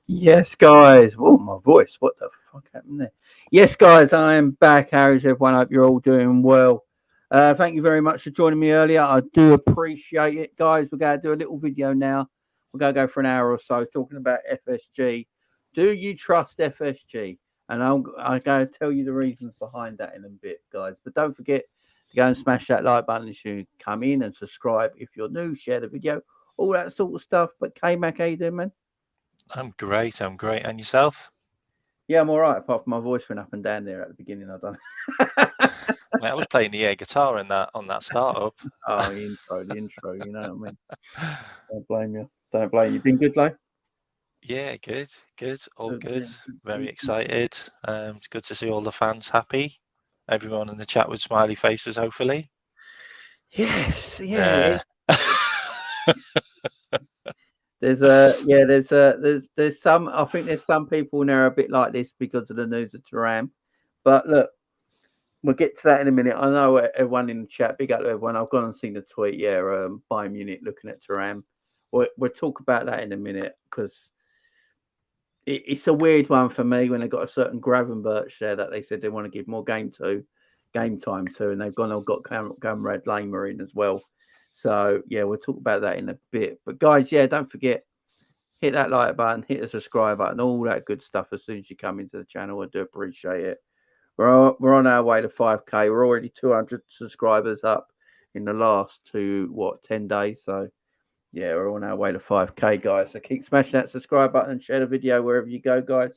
Yes, guys. Oh, my voice. What the fuck happened there? Yes, guys, I am back. How's everyone? I hope you're all doing well. Thank you very much for joining me earlier. I do appreciate it, guys. We're going to do a little video now. We're going to go for an hour or so talking about FSG. Do you trust FSG? And I'm going to tell you the reasons behind that in a bit, guys. But don't forget to go and smash that like button as you come in and subscribe if you're new. Share the video, all that sort of stuff. But K-Mac, how you doing, man? I'm great. And yourself? Yeah, I'm all right. Apart from my voice went up and down there at the beginning. I don't Mate, I was playing the air guitar on that startup. Oh, the intro. You know what I mean? Don't blame you. Don't blame you. Been good, though? Yeah, good. All good. Very excited. It's good to see all the fans happy. Everyone in the chat with smiley faces, hopefully. Yes. Yeah. There's some. I think there's some people in there a bit like this because of the news of Thuram. But look, we'll get to that in a minute. I know everyone in the chat. Big up to everyone. I've gone and seen the tweet. Yeah, Bayern Munich looking at Thuram. We'll talk about that in a minute because it's a weird one for me when they got a certain Gravenberch there that they said they want to give more game time to, and they've got Gamrad Lamer in as well. So yeah, we'll talk about that in a bit. But guys, yeah, don't forget, hit that like button, hit the subscribe button, all that good stuff as soon as you come into the channel. I do appreciate it. We're on our way to 5K. We're already 200 subscribers up in the last 10 days. So yeah, we're on our way to 5K, guys. So keep smashing that subscribe button and share the video wherever you go, guys.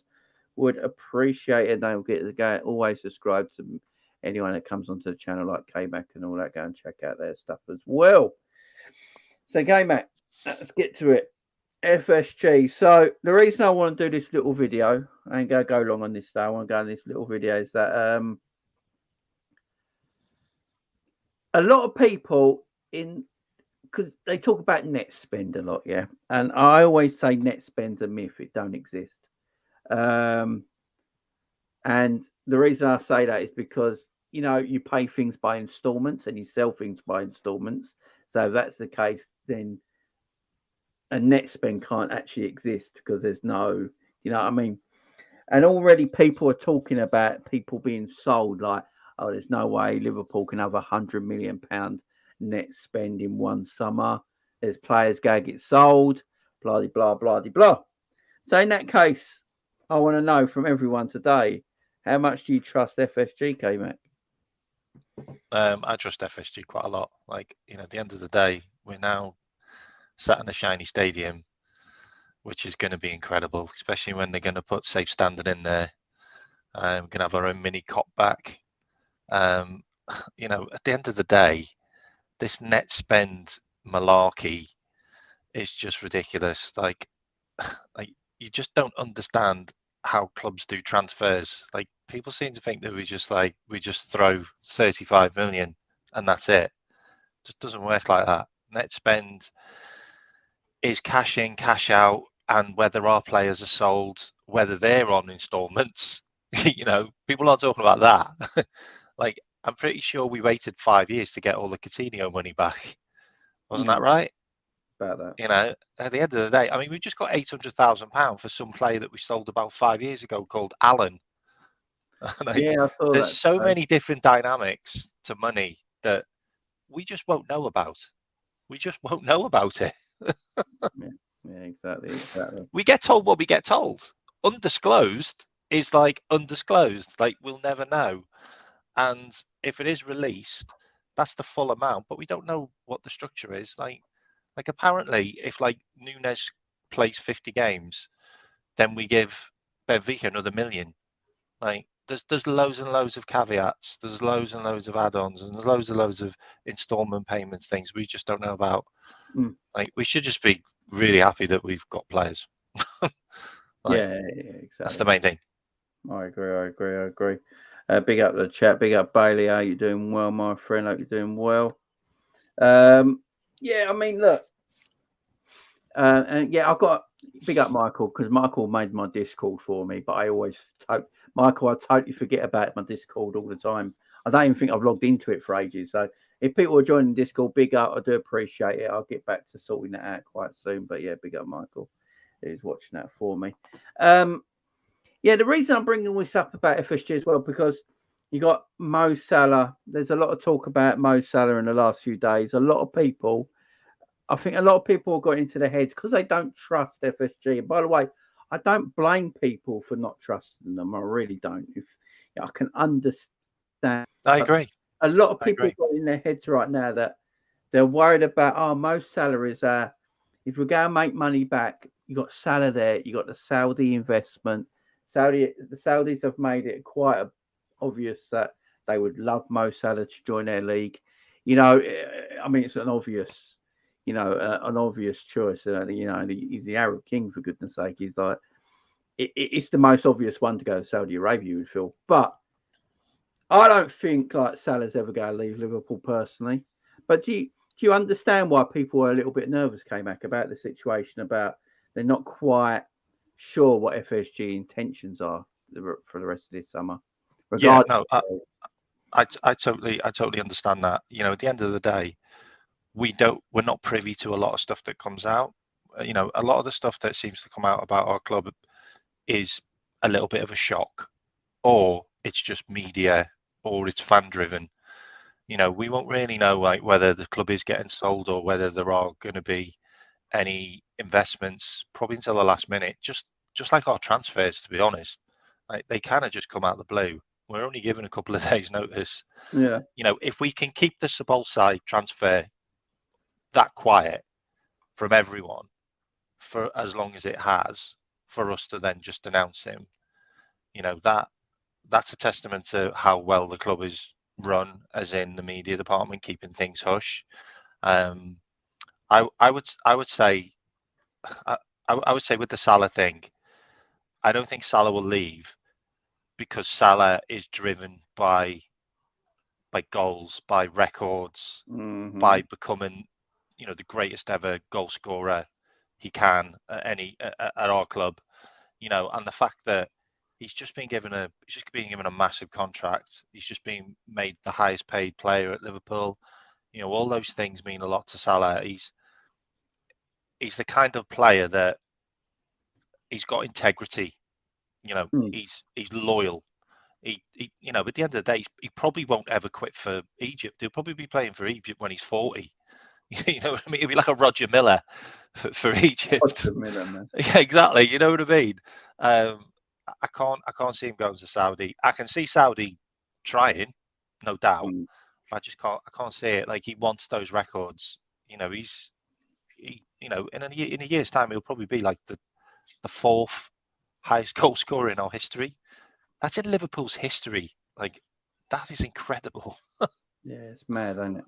Would appreciate it. Don't forget to go always subscribe to anyone that comes onto the channel like K-Mac and all that. Go and check out their stuff as well. So K-Mac, let's get to it. FSG. So the reason I want to do this little video, I ain't gonna go long on this day. I want to go on this little video is that a lot of people because they talk about net spend a lot, yeah. And I always say net spend's a myth; it don't exist. And the reason I say that is because you pay things by installments and you sell things by installments. So if that's the case, then a net spend can't actually exist because there's no, you know what I mean? And already people are talking about people being sold like, oh, there's no way Liverpool can have £100 million net spend in one summer. There's players going to get sold, blah, blah, blah, blah, blah. So in that case, I want to know from everyone today, how much do you trust FSG, K-Mac? I trust FSG quite a lot. Like, at the end of the day, we're now sat in a shiny stadium, which is going to be incredible, especially when they're going to put Safe Standard in there. We're going to have our own mini cop back. At the end of the day, this net spend malarkey is just ridiculous. Like you just don't understand how clubs do transfers. Like, people seem to think that we just throw 35 million and that's it. It just doesn't work like that. Net spend is cash in, cash out, and whether our players are sold, whether they're on installments. People aren't talking about that. Like, I'm pretty sure we waited 5 years to get all the Coutinho money back. Wasn't that right? About that. At the end of the day, I mean, we just got £800,000 for some player that we sold about 5 years ago called Alan. Yeah, I saw there's that. So many different dynamics to money that we just won't know about. We just won't know about it. Yeah, exactly. We get told what we get told. Undisclosed is like undisclosed. Like, we'll never know. And if it is released, that's the full amount, but we don't know what the structure is. Like apparently, if like Nunes plays 50 games, then we give Benfica another $1 million. Like, there's loads and loads of caveats. There's loads and loads of add-ons, and there's loads of installment payments, things we just don't know about. Like, we should just be really happy that we've got players. Yeah, exactly. That's the main thing. I agree. Big up the chat. Big up Bailey. How you doing? Well, my friend. Hope you're doing well. Yeah, I mean, look. And yeah, I've got big up Michael because Michael made my Discord for me. But I totally forget about my Discord all the time. I don't even think I've logged into it for ages. So if people are joining Discord, big up. I do appreciate it. I'll get back to sorting that out quite soon. But yeah, big up Michael, who's watching that for me. Yeah, the reason I'm bringing this up about FSG as well, because you got Mo Salah. There's a lot of talk about Mo Salah in the last few days. I think a lot of people got into their heads because they don't trust FSG. And by the way, I don't blame people for not trusting them. I really don't. I can understand. I agree. A lot of people got in their heads right now that they're worried about, Mo Salah is if we're going to make money back, you got Salah there, you got the Saudi investment. The Saudis have made it quite obvious that they would love Mo Salah to join their league. I mean, it's an obvious, an obvious choice. He's the Arab king, for goodness sake. He's like, it's the most obvious one to go to Saudi Arabia, you would feel. But I don't think like Salah's ever going to leave Liverpool personally. But do you understand why people are a little bit nervous, K-Mac, about the situation? About they're not quite sure what FSG intentions are for the rest of this summer. Yeah, no, I totally understand that. At the end of the day, we're not privy to a lot of stuff that comes out. A lot of the stuff that seems to come out about our club is a little bit of a shock, or it's just media, or it's fan driven. We won't really know like whether the club is getting sold or whether there are going to be any investments probably until the last minute. Just like our transfers, to be honest, like they kind of just come out of the blue. We're only given a couple of days' notice. Yeah. If we can keep the Sabol transfer that quiet from everyone for as long as it has, for us to then just announce him, that's a testament to how well the club is run, as in the media department keeping things hush. I would say with the Salah thing, I don't think Salah will leave because Salah is driven by goals, by records, by becoming, the greatest ever goal scorer he can at our club, and the fact that he's just being given a massive contract. He's just being made the highest paid player at Liverpool. All those things mean a lot to Salah. He's the kind of player that he's got integrity. He's loyal. He at the end of the day, he probably won't ever quit for Egypt. He'll probably be playing for Egypt when he's 40. You know what I mean? He'll be like a Roger Miller for Egypt. Roger Miller, man. Yeah, exactly. You know what I mean? I can't see him going to Saudi. I can see Saudi trying, no doubt. I can't see it. Like, he wants those records. In a year's time, he'll probably be like the fourth highest goal scorer in our history. That's in Liverpool's history. Like, that is incredible. Yeah, it's mad, isn't it?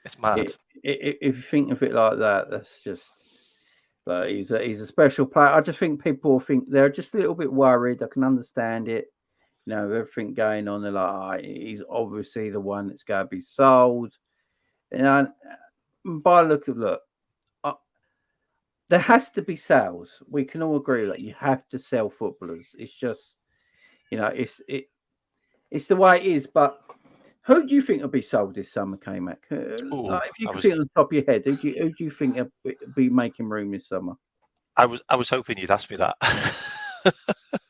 It's mad. If you think of it like that, that's just. But he's a special player. I just think people think they're just a little bit worried. I can understand it. Everything going on. They're like, he's obviously the one that's going to be sold. By look, there has to be sales. We can all agree that you have to sell footballers. It's just, it's the way it is. But who do you think will be sold this summer, K-Mac? If you can think on the top of your head, who do you think will be making room this summer? I was hoping you'd ask me that.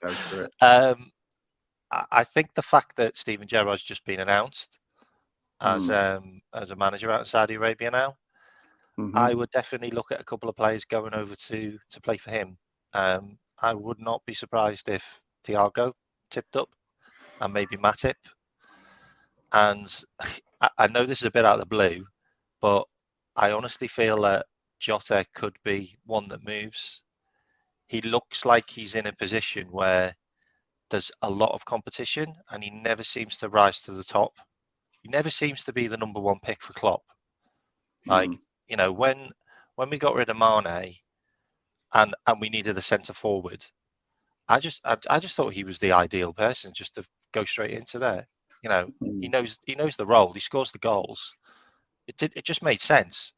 Go for it. I think the fact that Steven Gerrard's just been announced as a manager out of Saudi Arabia now, I would definitely look at a couple of players going over to play for him. I would not be surprised if Thiago tipped up and maybe Matip. And I know this is a bit out of the blue, but I honestly feel that Jota could be one that moves. He looks like he's in a position where there's a lot of competition and he never seems to rise to the top. He never seems to be the number one pick for Klopp. Like, when we got rid of Mane and we needed a centre forward, I just thought he was the ideal person just to go straight into there. He knows the role. He scores the goals. It just made sense.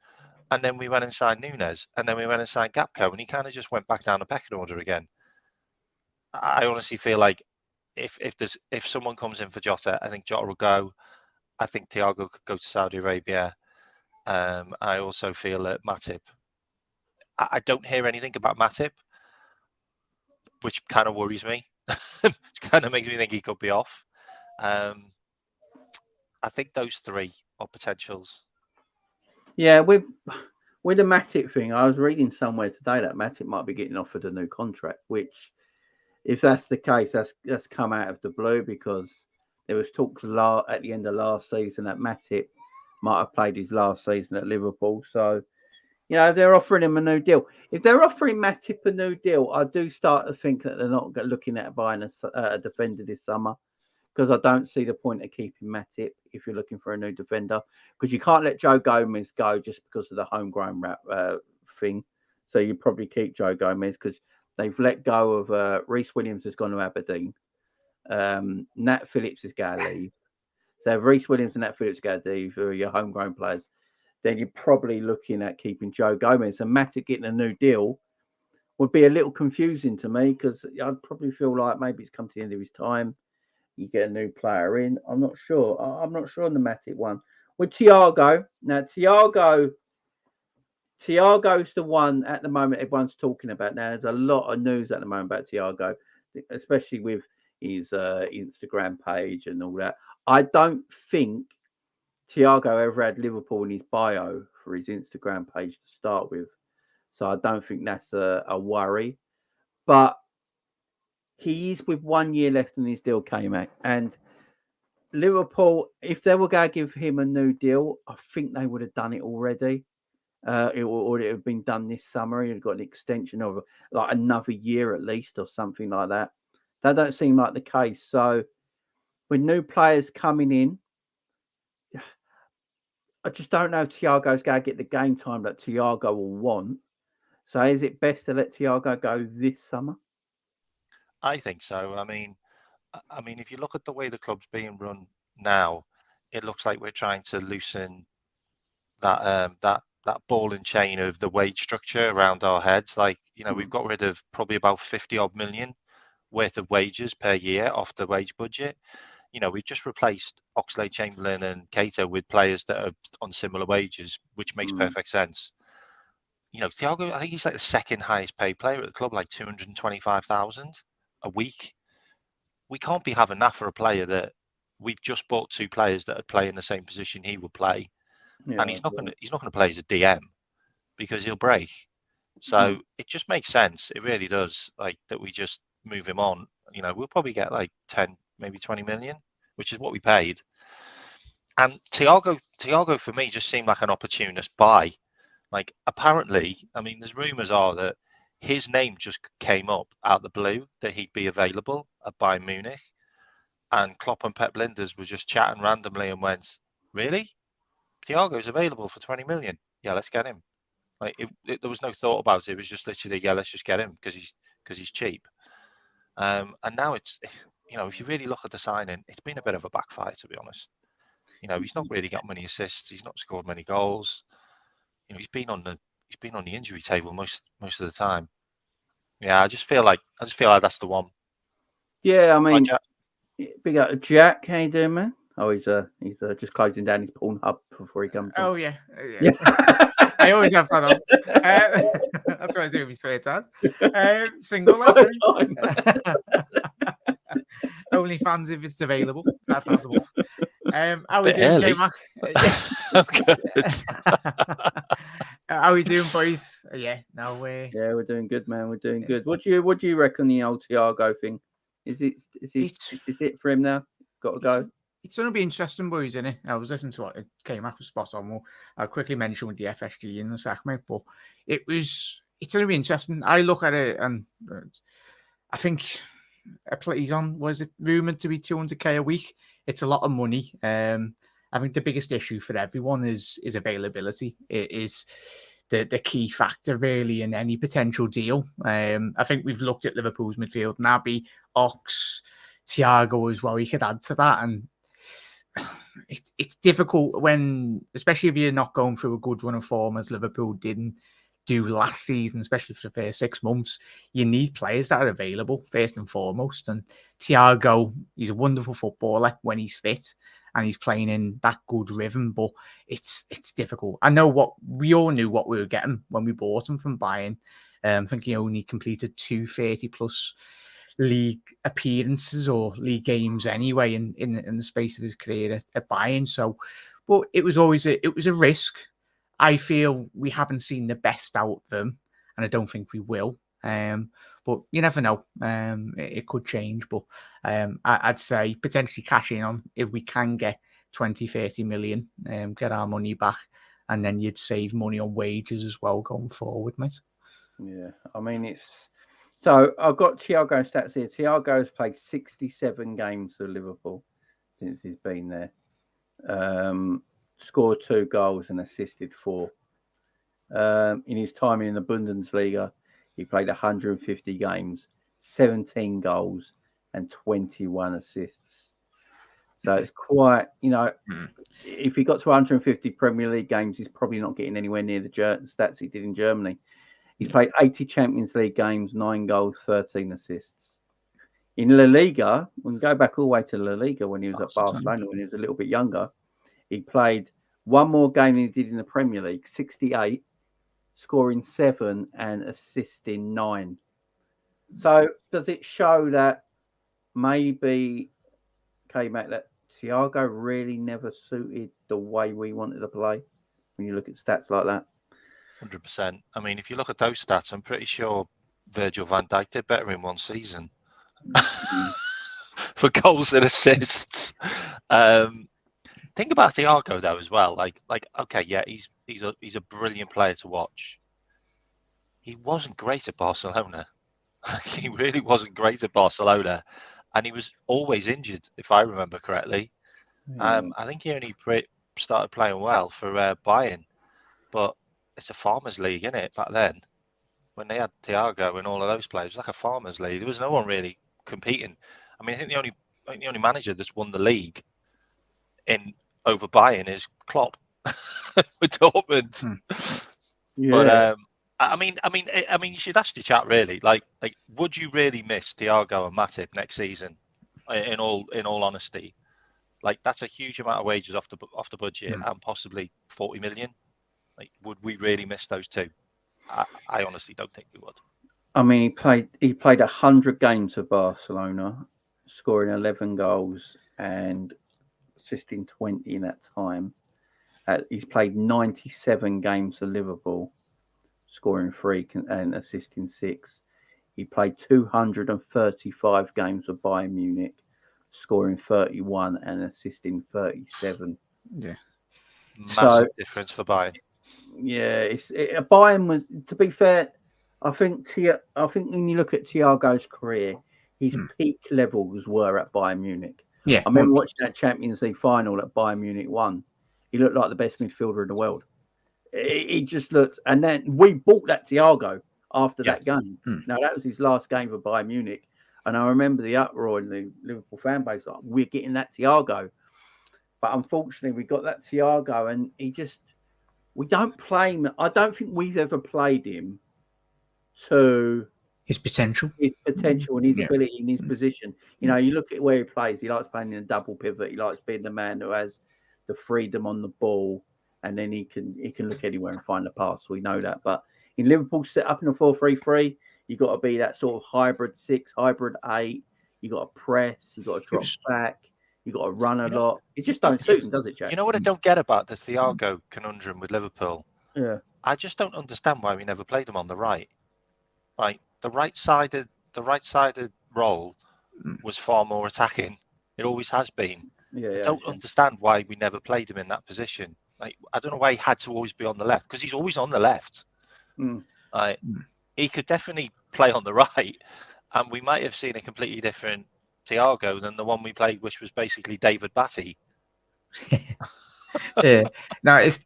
And then we went and signed Nunes, and then we went and signed Gapco, and he kind of just went back down the pecking order again. I honestly feel like if someone comes in for Jota, I think Jota will go. I think Thiago could go to Saudi Arabia. I also feel that Matip. I don't hear anything about Matip, which kind of worries me. Which kind of makes me think he could be off. I think those three are potentials. Yeah, with the Matip thing, I was reading somewhere today that Matip might be getting offered a new contract, which, if that's the case, that's come out of the blue, because there was talks at the end of last season that Matip might have played his last season at Liverpool. So, they're offering him a new deal. If they're offering Matip a new deal, I do start to think that they're not looking at buying a defender this summer, because I don't see the point of keeping Matip if you're looking for a new defender, because you can't let Joe Gomez go just because of the homegrown thing. So you probably keep Joe Gomez because they've let go of Reece Williams has gone to Aberdeen. Nat Phillips is going to leave. So if Reece Williams and Nat Phillips go to leave, who are your homegrown players, then you're probably looking at keeping Joe Gomez. And Matip getting a new deal would be a little confusing to me, because I'd probably feel like maybe it's come to the end of his time. You get a new player in. I'm not sure. I'm not sure on the Matip one. With Thiago, now Thiago's the one at the moment everyone's talking about. Now there's a lot of news at the moment about Thiago, especially with his Instagram page and all that. I don't think Thiago ever had Liverpool in his bio for his Instagram page to start with. So I don't think that's a worry. But he is with 1 year left in his deal, K-Mac. And Liverpool, if they were going to give him a new deal, I think they would have done it already. It would have been done this summer. He'd got an extension of like another year at least, or something like that. That don't seem like the case. So with new players coming in, I just don't know if Thiago's going to get the game time that Thiago will want. So is it best to let Thiago go this summer? I think so. I mean, if you look at the way the club's being run now, it looks like we're trying to loosen that ball and chain of the wage structure around our heads. Like, we've got rid of probably about 50 odd million worth of wages per year off the wage budget. We've just replaced Oxlade-Chamberlain and Cato with players that are on similar wages, which makes perfect sense. Thiago, I think he's like the second highest paid player at the club, like 225,000 a week. We can't be having that for a player that we've just bought 2 players that would play in the same position he would play, and he's not going to play as a DM because he'll break. So it just makes sense. It really does. Like that, we just move him on. We'll probably get like 10, maybe 20 million, which is what we paid. And Thiago for me just seemed like an opportunist buy. Like apparently, I mean, there's rumours are that his name just came up out of the blue that he'd be available at Bayern Munich, and Klopp and Pep Linders were just chatting randomly and went, "Really? Thiago's available for 20 million? Yeah, let's get him." Like there was no thought about it. It was just literally, yeah, let's just get him because he's cheap. And now it's, if you really look at the signing, it's been a bit of a backfire, to be honest. He's not really got many assists. He's not scored many goals. He's been on the injury table most of the time. Yeah, I just feel like that's the one. Yeah, I mean, big up Jack. How you doing, man? Oh, he's just closing down his Pornhub before he comes. Oh yeah. I always have that on. That's what I do with my spare time. Single, OnlyFans if it's available. How we doing, K-Mac? How we doing, boys? Yeah, we're doing good, man. We're doing good. What do you reckon the old Thiago thing? Is it for him now? Got to go. It's going to be interesting, boys, isn't it? I was listening to what came up with spot on. I'll quickly mention with the FSG in the sec, mate, but it's going to be interesting. I look at it and I think he's on, was it rumoured to be 200k a week? It's a lot of money. I think the biggest issue for everyone is availability. It is the key factor, really, in any potential deal. I think we've looked at Liverpool's midfield, Naby, Ox, Thiago as well. You could add to that, and it's difficult when, especially if you're not going through a good run of form as Liverpool didn't do last season, especially for the first 6 months. You need players that are available first and foremost. And Thiago, he's a wonderful footballer when he's fit and he's playing in that good rhythm, but it's difficult. I know we all knew what we were getting when we bought him from Bayern. I think he only completed 230 plus league appearances or league games anyway in the space of his career at Bayern. So, but it was always a risk. I feel we haven't seen the best out of them, and I don't think we will. But you never know. It could change. But I'd say potentially cash in on if we can get 20-30 million, get our money back, and then you'd save money on wages as well going forward, mate. Yeah, I mean it's. So I've got Thiago stats here. Thiago's played 67 games for Liverpool since he's been there. Scored 2 goals and assisted 4. In his time in the Bundesliga, he played 150 games, 17 goals and 21 assists. So it's quite, if he got to 150 Premier League games, he's probably not getting anywhere near the stats he did in Germany. He's played 80 Champions League games, 9 goals, 13 assists. In La Liga, we can go back all the way to La Liga when he was at Barcelona, when he was a little bit younger. He played 1 more game than he did in the Premier League, 68, scoring 7 and assisting 9. So does it show that maybe, K-Mac, that Thiago really never suited the way we wanted to play when you look at stats like that? 100%. I mean, if you look at those stats, I'm pretty sure Virgil van Dijk did better in one season for goals and assists. Think about Thiago though as well. Like, okay, yeah, he's a brilliant player to watch. He wasn't great at Barcelona. He really wasn't great at Barcelona, and he was always injured, if I remember correctly. Yeah. I think he only started playing well for Bayern, but it's a farmers' league, isn't it? Back then, when they had Thiago and all of those players, it was like a farmers' league. There was no one really competing. I mean, I think the only manager that's won the league in over Bayern is Klopp with Dortmund. Yeah. But I mean, you should ask the chat really. Like, would you really miss Thiago and Matip next season? In all honesty, like that's a huge amount of wages off the budget and possibly 40 million. Like, would we really miss those two? I honestly don't think we would. I mean, he played 100 games for Barcelona, scoring 11 goals and assisting 20 in that time. He's played 97 games for Liverpool, scoring 3 and assisting 6. He played 235 games for Bayern Munich, scoring 31 and assisting 37. Yeah, massive difference for Bayern. Yeah, Bayern was. To be fair, I think when you look at Thiago's career, his peak levels were at Bayern Munich. Yeah, I remember watching that Champions League final that Bayern Munich won. He looked like the best midfielder in the world. He just looked, and then we bought that Thiago after that game. Now that was his last game for Bayern Munich, and I remember the uproar in the Liverpool fan base like, "We're getting that Thiago," but unfortunately, we got that Thiago, and we don't play him. I don't think we've ever played him to his potential and his ability in his position. You know, you look at where he plays. He likes playing in a double pivot. He likes being the man who has the freedom on the ball, and then he can look anywhere and find the pass. We know that. But in Liverpool, set up in a 4-3-3, you got to be that sort of hybrid 6, hybrid 8. You got to press. You got to drop back. You got to run a lot. It just don't suit him, does it, Jack? You know what I don't get about the Thiago conundrum with Liverpool? Yeah. I just don't understand why we never played him on the right. Like the right-sided role was far more attacking. It always has been. I don't understand why we never played him in that position. Like, I don't know why he had to always be on the left, because he's always on the left. Like, he could definitely play on the right, and we might have seen a completely different Thiago than the one we played, which was basically David Batty. Yeah, no, it's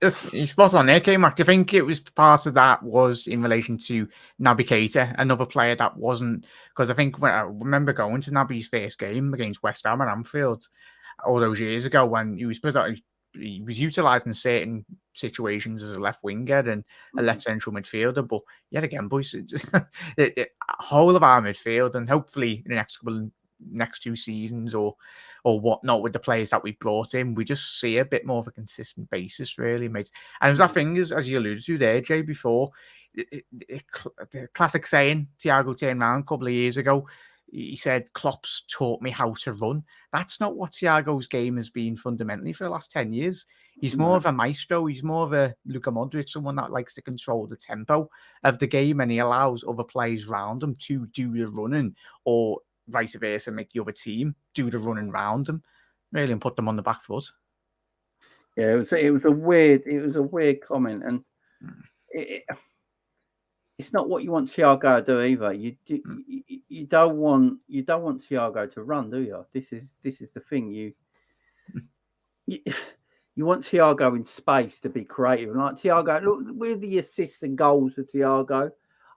spot on there, K-Mac. I think it was part of that was in relation to Naby Keita, another player that wasn't, because I think when I remember going to Naby's first game against West Ham at Anfield all those years ago when he was utilised in certain situations as a left winger and a left central midfielder. But yet again, boys, the whole of our midfield, and hopefully in the next 2 seasons or whatnot with the players that we've brought in, we just see a bit more of a consistent basis, really, mate. And it was that thing, as you alluded to there, Jay, before, the classic saying, Thiago turned around a couple of years ago, he said, Klopp's taught me how to run. That's not what Thiago's game has been fundamentally for the last 10 years. He's more of a maestro. He's more of a Luka Modric, someone that likes to control the tempo of the game, and he allows other players around him to do the running, or vice versa, make the other team do the running round him, really, and put them on the back foot. Yeah, it was a weird comment, and it's not what you want Thiago to do either. You don't want Thiago to run, do you? This is the thing. You want Thiago in space to be creative. And like Thiago, look, with the assists and goals of Thiago,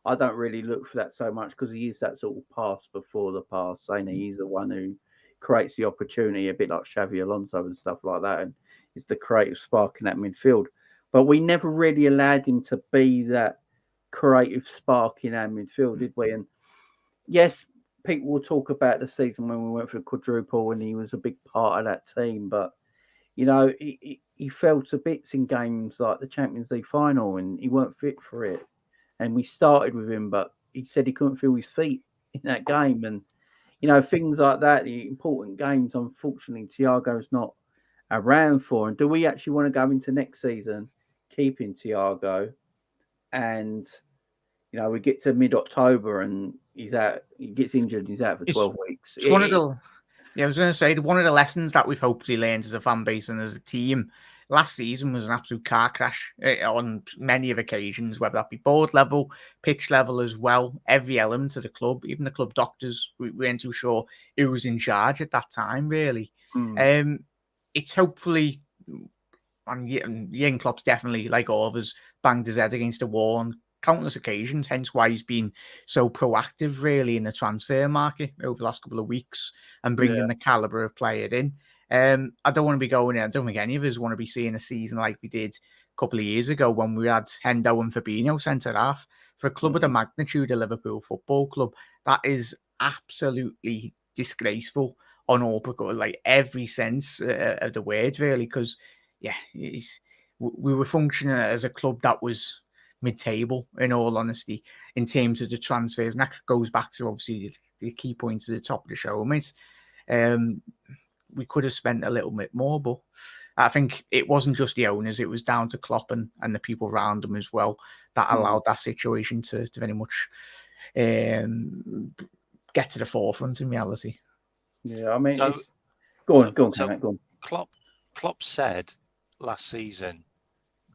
I don't really look for that so much, because he is that sort of pass before the pass, saying he's the one who creates the opportunity, a bit like Xavi Alonso and stuff like that, and is the creative spark in that midfield. But we never really allowed him to be that creative spark in our midfield, did we? And yes, people will talk about the season when we went for the quadruple and he was a big part of that team, but you know, he fell to bits in games like the Champions League final, and he weren't fit for it. And we started with him, but he said he couldn't feel his feet in that game. And, you know, things like that, the important games, unfortunately, Thiago's not around for. And do we actually want to go into next season keeping Thiago and we get to mid-October and he's out. He gets injured. He's out for 12 weeks. It's one of the. Yeah, I was going to say one of the lessons that we've hopefully learned as a fan base and as a team. Last season was an absolute car crash on many of occasions, whether that be board level, pitch level as well. Every element of the club, even the club doctors, we weren't too sure who was in charge at that time. Really, it's hopefully. And Jurgen Klopp's definitely, like all of us, banged his head against the wall on countless occasions, hence why he's been so proactive, really, in the transfer market over the last couple of weeks and bringing the calibre of player in. I don't want to be going in. I don't think any of us want to be seeing a season like we did a couple of years ago when we had Hendo and Fabinho centre-half. For a club of the magnitude of Liverpool Football Club, that is absolutely disgraceful on all, like every sense of the word, really, because we were functioning as a club that was mid-table, in all honesty, in terms of the transfers. And that goes back to, obviously, the key points at the top of the show, mate. We could have spent a little bit more, but I think it wasn't just the owners. It was down to Klopp and the people around him as well that allowed that situation to very much get to the forefront in reality. Yeah, I mean, go on. Klopp said last season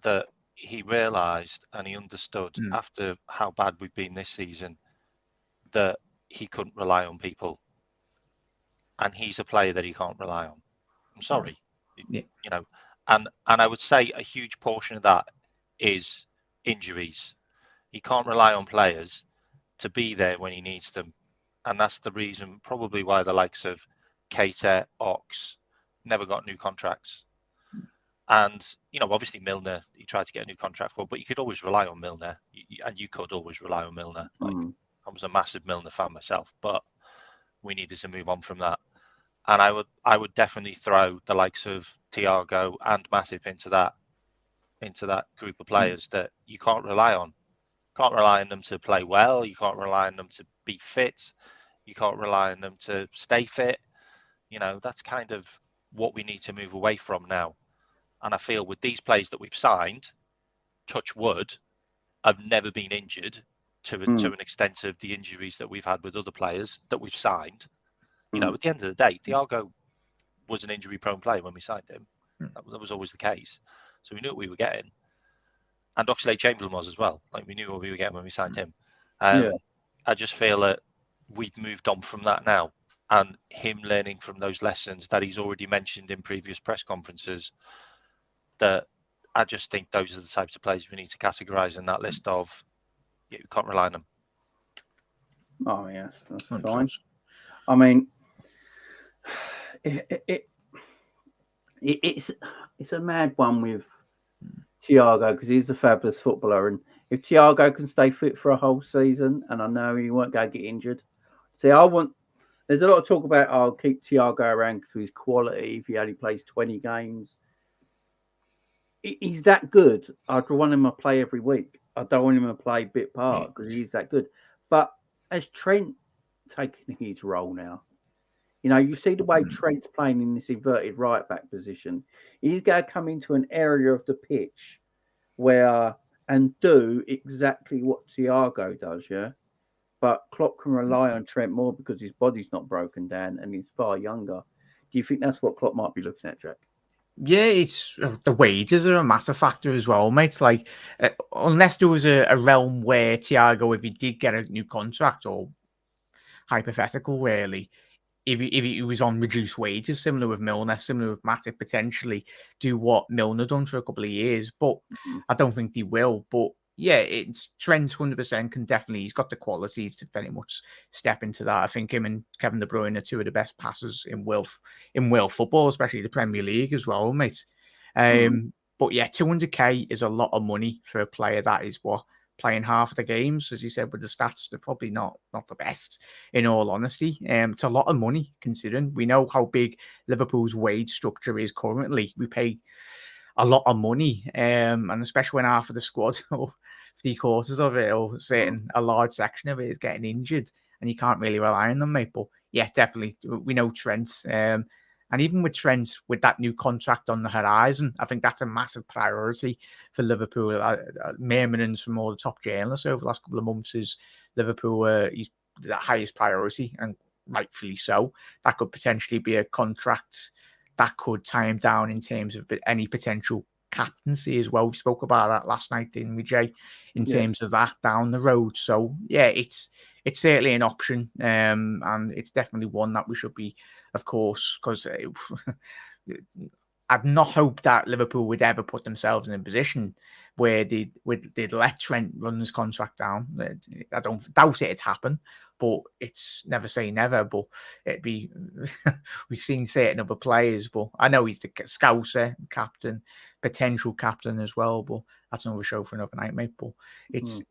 that he realised and he understood after how bad we've been this season that he couldn't rely on people, and he's a player that he can't rely on. I'm sorry, and I would say a huge portion of that is injuries. He can't rely on players to be there when he needs them, and that's the reason probably why the likes of Keita, Ox never got new contracts. And, obviously Milner, he tried to get a new contract for, but you could always rely on Milner. And you could always rely on Milner. I was a massive Milner fan myself, but we needed to move on from that. And I would definitely throw the likes of Thiago and Matip into that group of players that you can't rely on. You can't rely on them to play well. You can't rely on them to be fit. You can't rely on them to stay fit. That's kind of what we need to move away from now. And I feel with these players that we've signed, touch wood, have never been injured to an extent of the injuries that we've had with other players that we've signed. At the end of the day, Thiago was an injury-prone player when we signed him. That was always the case. So we knew what we were getting. And Oxlade-Chamberlain was as well. Like, we knew what we were getting when we signed him. I just feel that we've moved on from that now. And him learning from those lessons that he's already mentioned in previous press conferences, that I just think those are the types of players we need to categorise in that list of, you can't rely on them. Oh, yes, that's fine. I mean, it's a mad one with Thiago because he's a fabulous footballer. And if Thiago can stay fit for a whole season, and I know he won't go get injured. There's a lot of talk about, I'll keep Thiago around because of his quality if he only plays 20 games. He's that good. I'd want him to play every week. I don't want him to play bit part because he's that good. But as Trent taking his role now, you see the way Trent's playing in this inverted right back position. He's going to come into an area of the pitch and do exactly what Thiago does, yeah? But Klopp can rely on Trent more because his body's not broken down and he's far younger. Do you think that's what Klopp might be looking at, Jack? Yeah, it's the wages are a massive factor as well, mate. Like, unless there was a realm where Thiago, if he did get a new contract, or hypothetical, really, if he was on reduced wages, similar with Milner, similar with Matip, potentially do what Milner done for a couple of years, but I don't think they will. But yeah, it's Trent 100% can definitely. He's got the qualities to very much step into that. I think him and Kevin De Bruyne are two of the best passers in world football, especially the Premier League as well, mate. But yeah, 200k is a lot of money for a player that is playing half of the games, as you said, with the stats. They're probably not the best, in all honesty. It's a lot of money considering we know how big Liverpool's wage structure is currently. We pay a lot of money, and especially when half of the squad or 3/4 of it, or a large section of it, is getting injured, and you can't really rely on them, mate. But yeah, definitely, we know Trent. And even with Trent, with that new contract on the horizon, I think that's a massive priority for Liverpool. Murmurings from all the top journalists over the last couple of months is Liverpool is the highest priority, and rightfully so. That could potentially be a contract that could tie him down in terms of any potential captaincy as well. We spoke about that last night, didn't we, Jay? In terms of that down the road. So yeah, it's certainly an option, and it's definitely one that we should be, of course, because I'd not hoped that Liverpool would ever put themselves in a position where they'd let Trent run his contract down. I don't doubt it'd happen, but it's never say never. But it'd be we've seen certain other players, but I know he's the Scouser captain, potential captain as well. But that's another show for another night, mate. But it's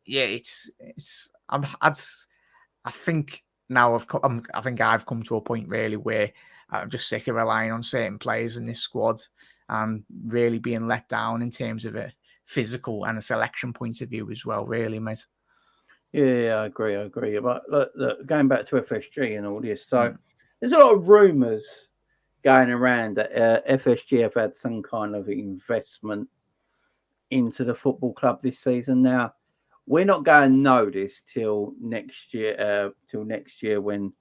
I think now I think I've come to a point really where I'm just sick of relying on certain players in this squad and really being let down in terms of a physical and a selection point of view as well, really, mate. Yeah, I agree. But look, going back to FSG and all this, so there's a lot of rumours going around that FSG have had some kind of investment into the football club this season. Now, we're not going to know this till next year. When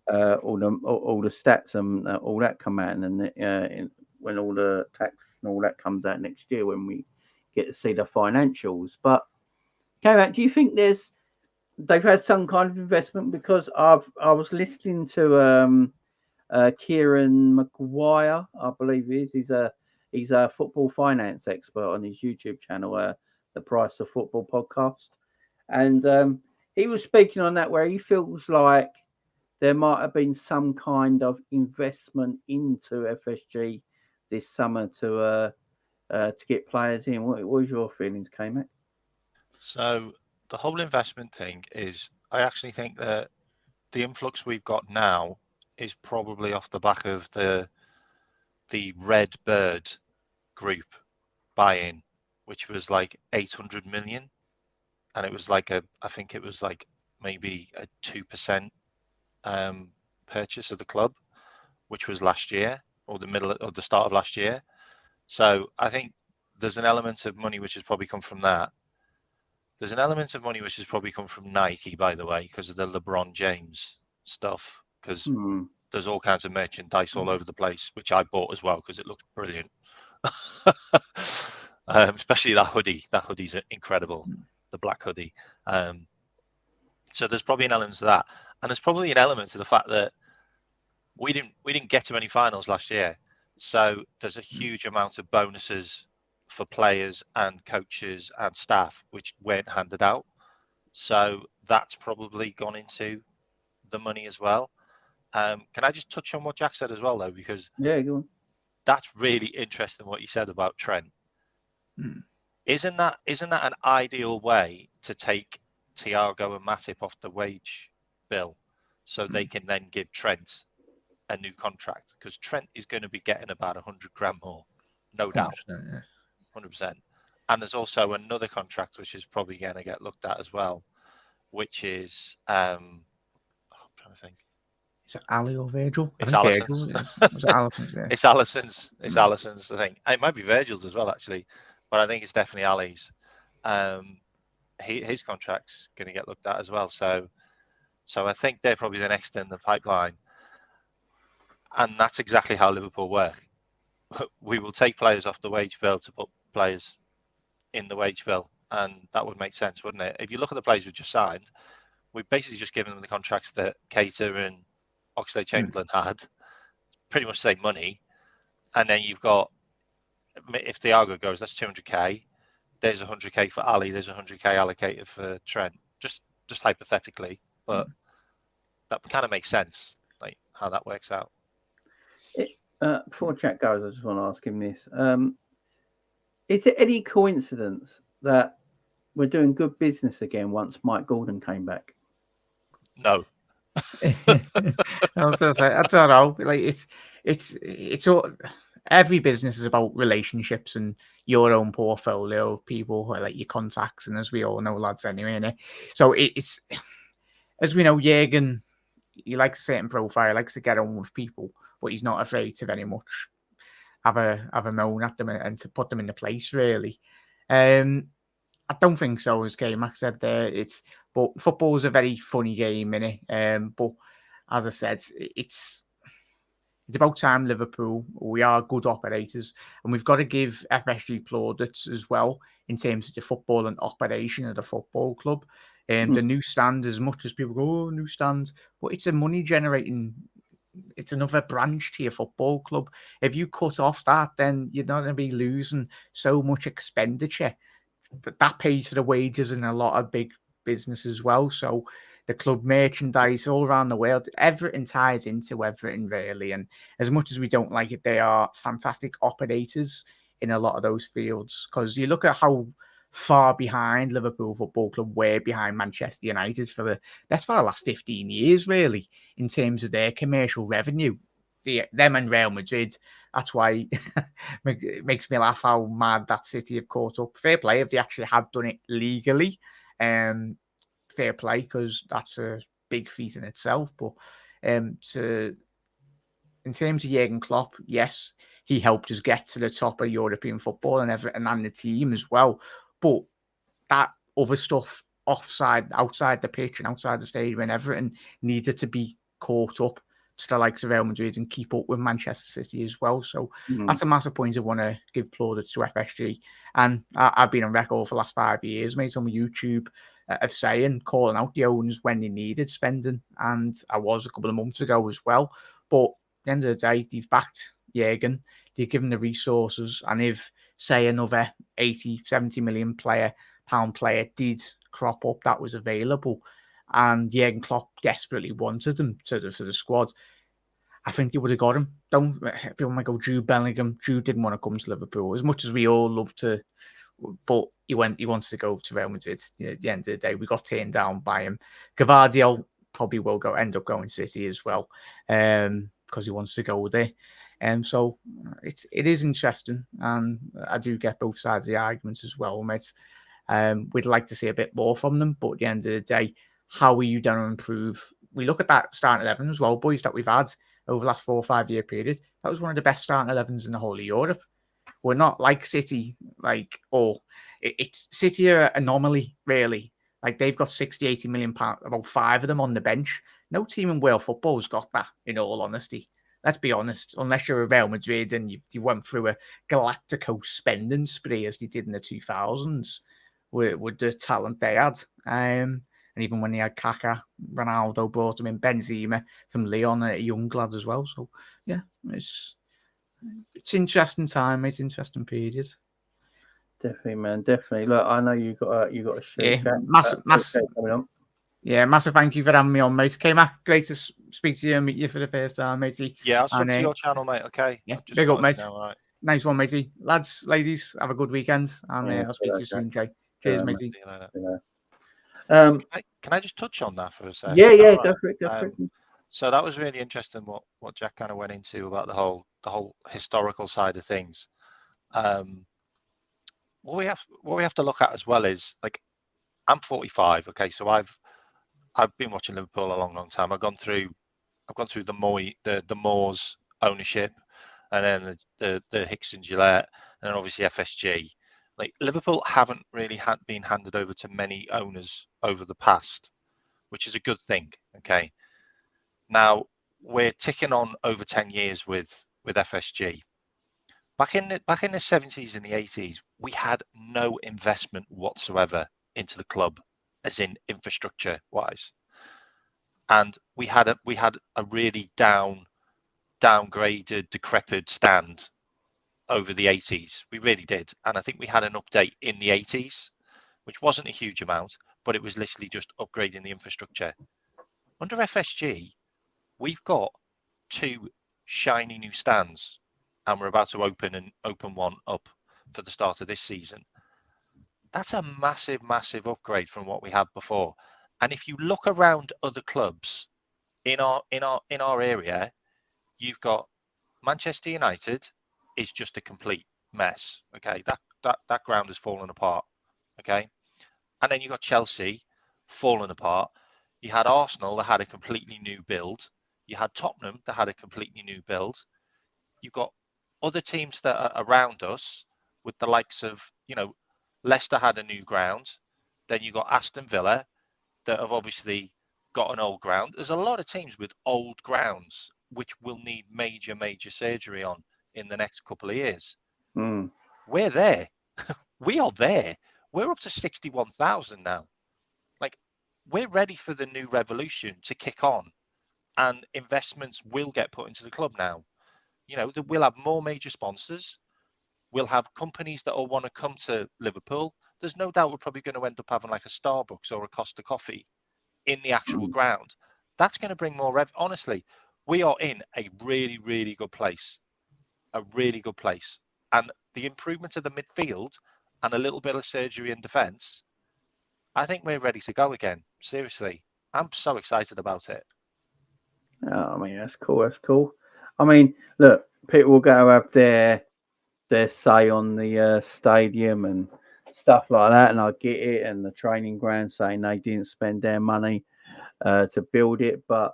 all the stats and all that come out, and when all the tax and all that comes out next year, when we get to see the financials. But do you think they've had some kind of investment? Because I was listening to Kieran Maguire, I believe he's a football finance expert on his YouTube channel, the Price of Football podcast, and he was speaking on that, where he feels like there might have been some kind of investment into FSG this summer to get players in. What was your feelings, K-Mac? So the whole investment thing is, I actually think that the influx we've got now is probably off the back of the Red Bird group buy-in, which was like 800 million, and it was like I think it was like maybe a 2% purchase of the club, which was last year or the start of last year. So I think there's an element of money which has probably come from that. There's an element of money which has probably come from Nike, by the way, because of the LeBron James stuff, because there's all kinds of merchandise all over the place, which I bought as well because it looked brilliant. Especially that hoodie. That hoodie's incredible, the black hoodie. So there's probably an element to that, and there's probably an element to the fact that we didn't get to any finals last year, so there's a huge amount of bonuses for players and coaches and staff which weren't handed out. So that's probably gone into the money as well. Can I just touch on what Jack said as well, though, because go on. That's really interesting what you said about Trent. Isn't that an ideal way to take Thiago and Matip off the wage bill, so they can then give Trent a new contract? Because Trent is going to be getting about 100 grand more, no doubt, 100%. And there's also another contract which is probably going to get looked at as well, which is I'm trying to think. Is it Ali or Virgil? It's Alisson's. Was it Alisson's? Yeah. It's Alisson's. It's Alisson's, I think. It might be Virgil's as well, actually, but I think it's definitely Ali's. His contract's going to get looked at as well. So I think they're probably the next in the pipeline. And that's exactly how Liverpool work. We will take players off the wage bill to put players in the wage bill, and that would make sense, wouldn't it? If you look at the players we've just signed, we've basically just given them the contracts that Keita and Oxlade-Chamberlain had, pretty much the same money. And then you've got, if Thiago goes, that's 200k. There's 100k for Ali. There's 100k allocated for Trent. Just hypothetically, but that kind of makes sense, like how that works out. Before Jack goes, I just want to ask him this: is it any coincidence that we're doing good business again once Mike Gordon came back? No. I was going to say, I don't know. Like it's all. Every business is about relationships and your own portfolio of people who are like your contacts, and as we all know, lads, anyway. Innit? So it's, as we know, Jürgen he likes a certain profile, he likes to get on with people, but he's not afraid to very much have a moan at them and to put them in the place, really. I don't think so, as K-Mac said there. But football is a very funny game, innit? But as I said, it's about time, Liverpool. We are good operators, and we've got to give FSG plaudits as well in terms of the football and operation of the football club. The new stand, as much as people go, oh, new stand, but it's a money generating. It's another branch to your football club. If you cut off that, then you're not going to be losing so much expenditure. But that pays for the wages in a lot of big business as well. So the club merchandise all around the world, everything ties into everything, really. And as much as we don't like it, they are fantastic operators in a lot of those fields. Because you look at how far behind Liverpool Football Club were behind Manchester United for the last 15 years, really, in terms of their commercial revenue. Them and Real Madrid. That's why it makes me laugh how mad that City have caught up. Fair play if they actually have done it legally. Fair play, because that's a big feat in itself. But in terms of Jurgen Klopp, yes, he helped us get to the top of European football and the team as well. But that other stuff outside the pitch and outside the stadium and everything needed to be caught up to the likes of Real Madrid and keep up with Manchester City as well. So that's a massive point I want to give plaudits to FSG. And I've been on record for the last 5 years, mate, on YouTube of calling out the owners when they needed spending. And I was a couple of months ago as well. But at the end of the day, they've backed Jurgen, they've given the resources. And if, say, another 80, 70 million pound player did crop up that was available, and Jurgen Klopp desperately wanted him for the squad, I think they would have got him. People might go, Jude Bellingham. Jude didn't want to come to Liverpool as much as we all love to, but he wanted to go to Real Madrid. At the end of the day, we got turned down by him. Gavardio probably will end up going City as well, because he wants to go there. So it is interesting, and I do get both sides of the arguments as well, mate. We'd like to see a bit more from them, but at the end of the day, how are you going to improve? We look at that starting 11 as well, boys, that we've had over the last 4 or 5 year period. That was one of the best starting 11s in the whole of Europe. We're not like City, it's City are an anomaly, really. Like, they've got 60, 80 million pounds, about 5 of them on the bench. No team in world football's got that, in all honesty. Let's be honest, unless you're a Real Madrid and you went through a Galactico spending spree as they did in the 2000s with the talent they had. And even when they had Kaká, Ronaldo brought him in, Benzema from Lyon, a young lad as well. So, yeah, it's interesting time. It's interesting period. Definitely, man. Definitely. Look, I know you got a shoot. Yeah, massive. Coming on. Yeah, massive thank you for having me on, mate. K-Mac, great to speak to you and meet you for the first time, matey. Yeah, I'll sub to your channel, mate. Okay. Yeah, big up, mate. Nice one, matey. Lads, ladies, have a good weekend, and I'll speak to you soon, Jay. Cheers, matey. Can I just touch on that for a second? Yeah, right? Go for it. So that was really interesting what Jack kind of went into about the whole historical side of things. What we have to look at as well is, like, I'm 45. Okay, so I've been watching Liverpool a long time. I've gone through the Moores ownership, and then the Hicks and Gillette, and then obviously FSG. Like, Liverpool haven't really been handed over to many owners over the past, which is a good thing. Okay, now we're ticking on over 10 years with FSG. Back in the 70s and the 80s, we had no investment whatsoever into the club, as in infrastructure wise, and we had a really downgraded, decrepit stand over the 80s. We really did. And I think we had an update in the 80s, which wasn't a huge amount, but it was literally just upgrading the infrastructure. Under FSG, we've got 2 shiny new stands, and we're about to open one up for the start of this season. That's a massive, massive upgrade from what we had before. And if you look around other clubs in our area, you've got Manchester United is just a complete mess. Okay, that ground has fallen apart. Okay, and then you've got Chelsea falling apart. You had Arsenal that had a completely new build. You had Tottenham that had a completely new build. You've got other teams that are around us with the likes of, Leicester had a new ground. Then you got Aston Villa that have obviously got an old ground. There's a lot of teams with old grounds which will need major, major surgery on in the next couple of years. Mm. We're there. We are there. We're up to 61,000 now. Like, we're ready for the new revolution to kick on, and investments will get put into the club now. We'll have more major sponsors. We'll have companies that will want to come to Liverpool. There's no doubt we're probably going to end up having like a Starbucks or a Costa Coffee in the actual ground. That's going to bring more revenue. Honestly, we are in a really, really good place. A really good place. And the improvement of the midfield and a little bit of surgery in defence, I think we're ready to go again. Seriously. I'm so excited about it. Oh, I mean, that's cool. That's cool. I mean, look, people will go have their say on the stadium and stuff like that, and I get it. And the training ground saying they didn't spend their money to build it, but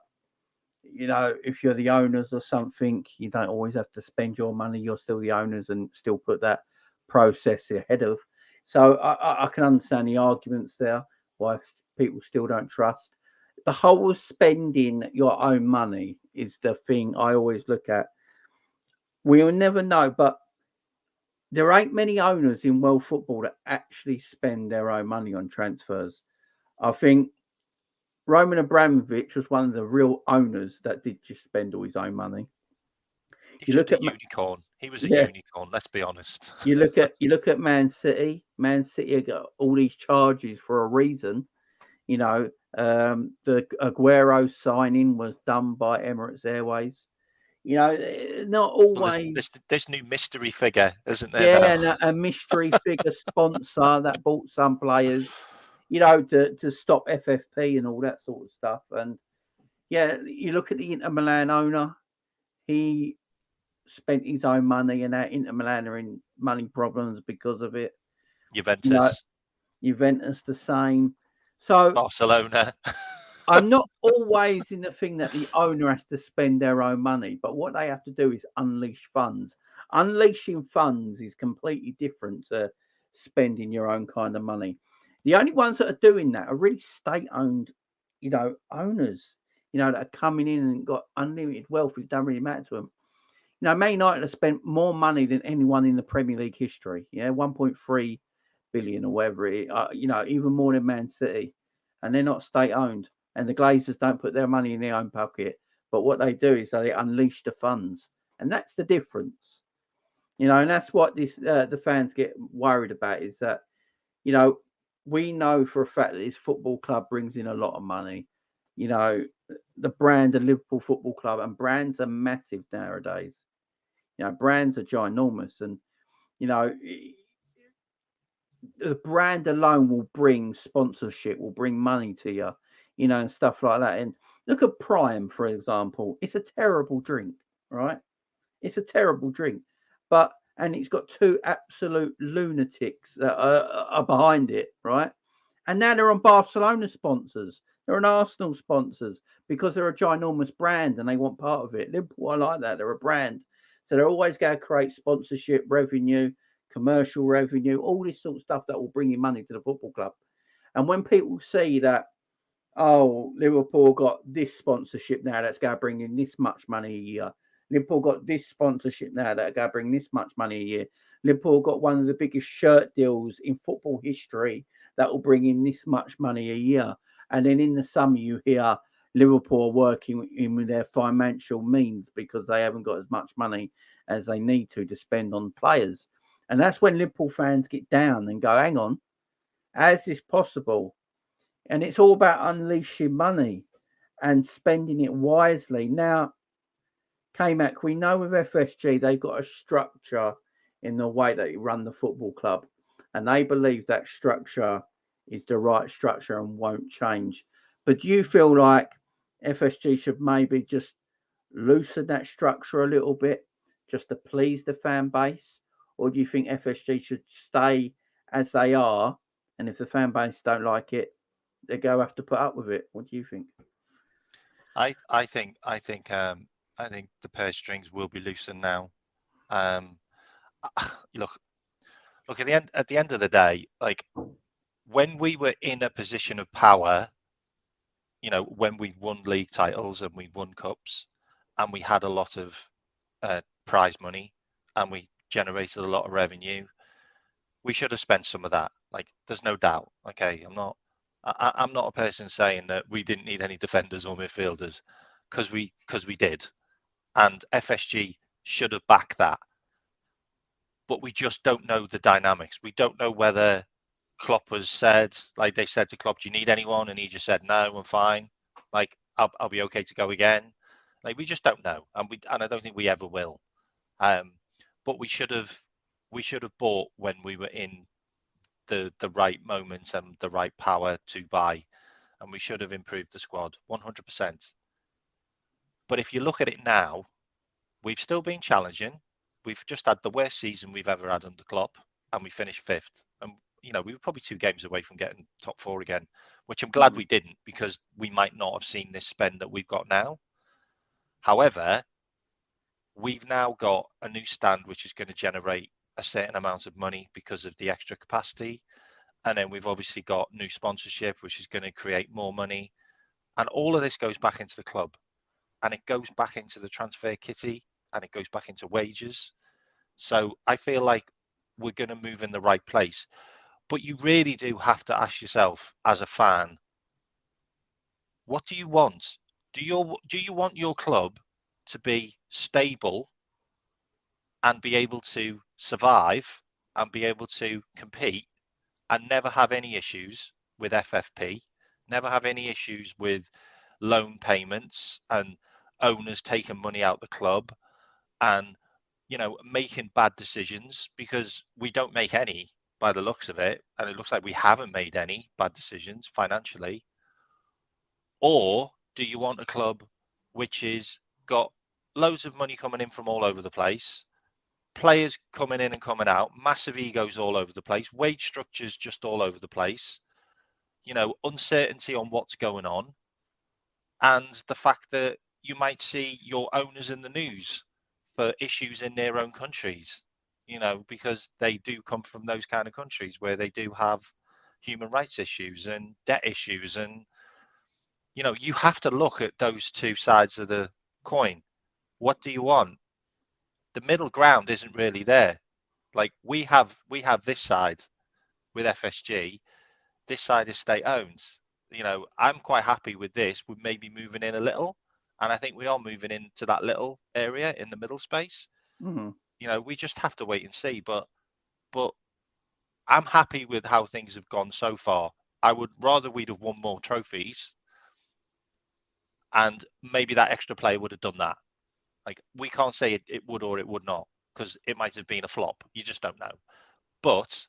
if you're the owners or something, you don't always have to spend your money. You're still the owners and still put that process ahead of. So I can understand the arguments there why people still don't trust. The whole of spending your own money is the thing I always look at. We'll never know, but there ain't many owners in world football that actually spend their own money on transfers. I think Roman Abramovich was one of the real owners that did just spend all his own money. He's just a unicorn. He was a unicorn, let's be honest. You look at Man City. Man City got all these charges for a reason. The Aguero signing was done by Emirates Airways. Not always. Well, this new mystery figure, isn't there? Yeah, and a mystery figure sponsor that bought some players, to stop FFP and all that sort of stuff. And yeah, you look at the Inter Milan owner. He spent his own money, and now Inter Milan are in money problems because of it. Juventus the same. So Barcelona. I'm not always in the thing that the owner has to spend their own money, but what they have to do is unleash funds. Unleashing funds is completely different to spending your own kind of money. The only ones that are doing that are really state-owned, owners, that are coming in and got unlimited wealth. It doesn't really matter to them. Man United have spent more money than anyone in the Premier League history. 1.3 billion or whatever it is, even more than Man City. And they're not state-owned. And the Glazers don't put their money in their own pocket. But what they do is they unleash the funds. And that's the difference. And that's what the fans get worried about is that, we know for a fact that this football club brings in a lot of money. The brand of Liverpool Football Club, and brands are massive nowadays. Brands are ginormous. And, the brand alone will bring sponsorship, will bring money to you, and stuff like that. And look at Prime, for example. It's a terrible drink, right? It's a terrible drink. And it's got two absolute lunatics that are behind it, right? And now they're on Barcelona sponsors. They're on Arsenal sponsors because they're a ginormous brand and they want part of it. Liverpool are like that. They're a brand. So they're always going to create sponsorship, revenue, commercial revenue, all this sort of stuff that will bring in money to the football club. And when people see that, Liverpool got this sponsorship now that's going to bring in this much money a year. Liverpool got this sponsorship now that's going to bring this much money a year. Liverpool got one of the biggest shirt deals in football history that will bring in this much money a year. And then in the summer, you hear Liverpool working in with their financial means because they haven't got as much money as they need to spend on players. And that's when Liverpool fans get down and go, hang on, how is this possible? And it's all about unleashing money and spending it wisely. Now, K-Mac, we know with FSG, they've got a structure in the way that they run the football club. And they believe that structure is the right structure and won't change. But do you feel like FSG should maybe just loosen that structure a little bit just to please the fan base? Or do you think FSG should stay as they are? And if the fan base don't like it, they're going to have to put up with it. What do you think? I think the purse strings will be loosened now. Look at the end of the day, like when we were in a position of power, when we won league titles and we won cups, and we had a lot of prize money and we generated a lot of revenue, we should have spent some of that. Like, there's no doubt. Okay, I'm not a person saying that we didn't need any defenders or midfielders, because we did, and FSG should have backed that. But we just don't know the dynamics. We don't know whether Klopp has said, like they said to Klopp, do you need anyone? And he just said, no, I'm fine. Like, I'll be okay to go again. Like, we just don't know, and I don't think we ever will. But we should have bought when we were in the right moments and the right power to buy, and we should have improved the squad 100%. But if you look at it now, we've still been challenging. We've just had the worst season we've ever had under Klopp, and we finished 5th. And we were probably 2 games away from getting top 4 again, which I'm glad we didn't, because we might not have seen this spend that we've got now. However, we've now got a new stand which is going to generate a certain amount of money because of the extra capacity. And then we've obviously got new sponsorship, which is going to create more money. And all of this goes back into the club, and it goes back into the transfer kitty, and it goes back into wages. So I feel like we're going to move in the right place. But you really do have to ask yourself as a fan, what do you want? Do you want your club to be stable and be able to survive and be able to compete and never have any issues with FFP, never have any issues with loan payments and owners taking money out the club and making bad decisions? Because we don't make any by the looks of it, and it looks like we haven't made any bad decisions financially. Or do you want a club which is got loads of money coming in from all over the place, players coming in and coming out, massive egos all over the place, wage structures just all over the place, uncertainty on what's going on, and the fact that you might see your owners in the news for issues in their own countries, because they do come from those kind of countries where they do have human rights issues and debt issues. And, you have to look at those two sides of the coin. What do you want? The middle ground isn't really there. Like, we have this side with FSG, this side is state owned. I'm quite happy with this. We're maybe moving in a little, and I think we are moving into that little area in the middle space. Mm-hmm. We just have to wait and see. But I'm happy with how things have gone so far. I would rather we'd have won more trophies, and maybe that extra player would have done that. Like, we can't say it would or it would not, because it might have been a flop. You just don't know. But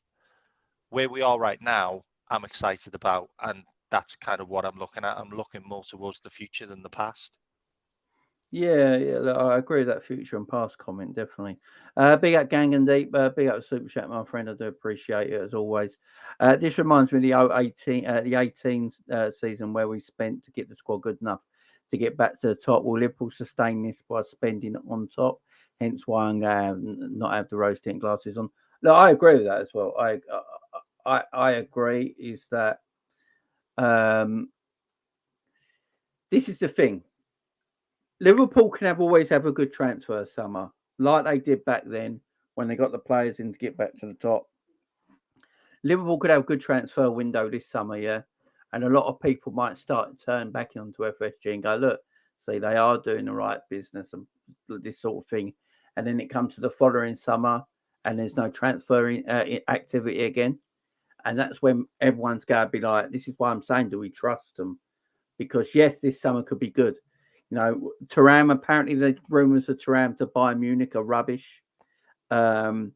where we are right now, I'm excited about, and that's kind of what I'm looking at. I'm looking more towards the future than the past. Yeah, look, I agree with that future and past comment, definitely. Big up Gang and Deep, big up Super Chat, my friend. I do appreciate it as always. This reminds me of the 18 season where we spent to get the squad good enough to get back to the top. Will Liverpool sustain this by spending on top? Hence why I'm going to not have the rose tint glasses on. Look, I agree with that as well. I agree. Is that this is the thing. Liverpool can always have a good transfer summer, like they did back then when they got the players in to get back to the top. Liverpool could have a good transfer window this summer, yeah, and a lot of people might start to turn back onto FSG and go, look, see, they are doing the right business and this sort of thing. And then it comes to the following summer and there's no transfer activity again. And that's when everyone's going to be like, this is why I'm saying, do we trust them? Because, yes, this summer could be good. Thuram, apparently the rumours of Thuram to Bayern Munich are rubbish. The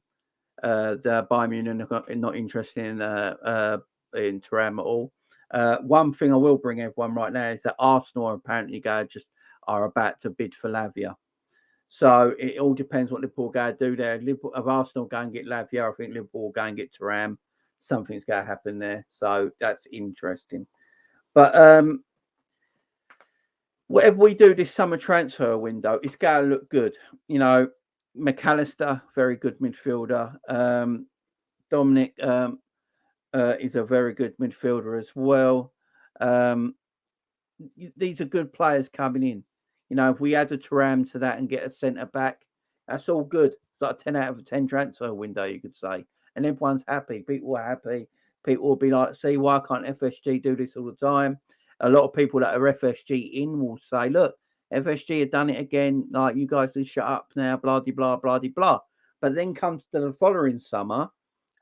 Bayern Munich are not interested in Thuram at all. One thing I will bring everyone right now is that Arsenal apparently are about to bid for Lavia. So it all depends what Liverpool go do there. If Arsenal go and get Lavia, I think Liverpool will go and get Thuram. Something's going to happen there. So that's interesting. But whatever we do this summer transfer window, it's going to look good. You know, McAllister, very good midfielder. Dominic is a very good midfielder as well. These are good players coming in. You know, if we add a Thuram to that and get a centre back, that's all good. It's like a 10 out of 10 transfer window, you could say. And everyone's happy. People are happy. People will be like, see, why can't FSG do this all the time? A lot of people that are FSG in will say, look, FSG have done it again. Like, you guys can shut up now, blah, de, blah, blah, de, blah. But then comes to the following summer.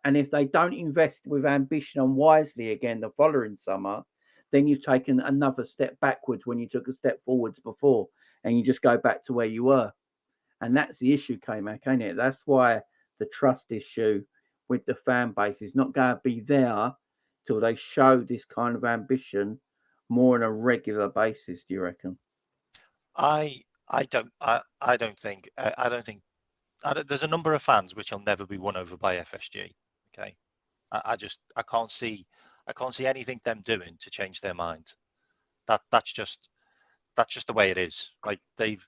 And if they don't invest with ambition and wisely again the following summer, then you've taken another step backwards when you took a step forwards before, and you just go back to where you were. And that's the issue, K-Mac, ain't it? That's why the trust issue with the fan base is not going to be there till they show this kind of ambition more on a regular basis. Do you reckon? I don't think there's a number of fans which will never be won over by FSG. Okay, I can't see anything them doing to change their mind. That's just the way it is. Like they've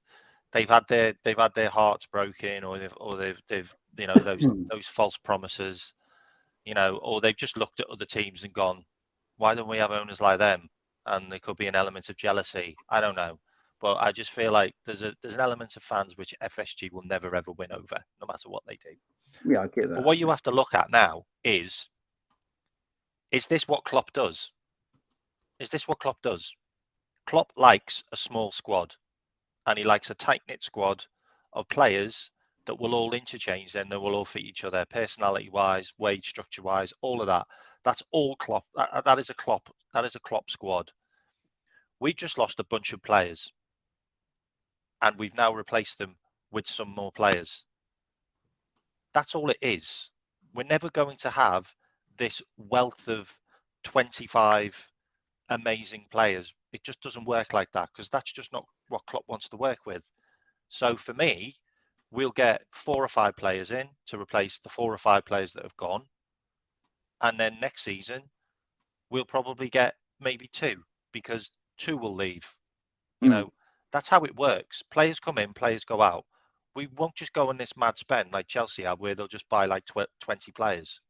had their hearts broken, or they've you know those false promises, you know, or they've just looked at other teams and gone, why don't we have owners like them? And there could be an element of jealousy. I don't know. But I just feel like there's an element of fans which FSG will never ever win over, no matter what they do. Yeah, I get that. But what you have to look at now is this what Klopp does? Is this what Klopp does? Klopp likes a small squad, and he likes a tight-knit squad of players that will all interchange, then they will all fit each other, personality-wise, wage structure-wise, all of that. That's all Klopp. That is a Klopp squad. We just lost a bunch of players, and we've now replaced them with some more players. That's all it is. We're never going to have this wealth of 25 amazing players. It just doesn't work like that, because that's just not what Klopp wants to work with. So for me, we'll get 4 or 5 players in to replace the 4 or 5 players that have gone. And then next season, we'll probably get maybe 2, because 2 will leave. You know, that's how it works. Players come in, players go out. We won't just go on this mad spend like Chelsea have, where they'll just buy like 20 players.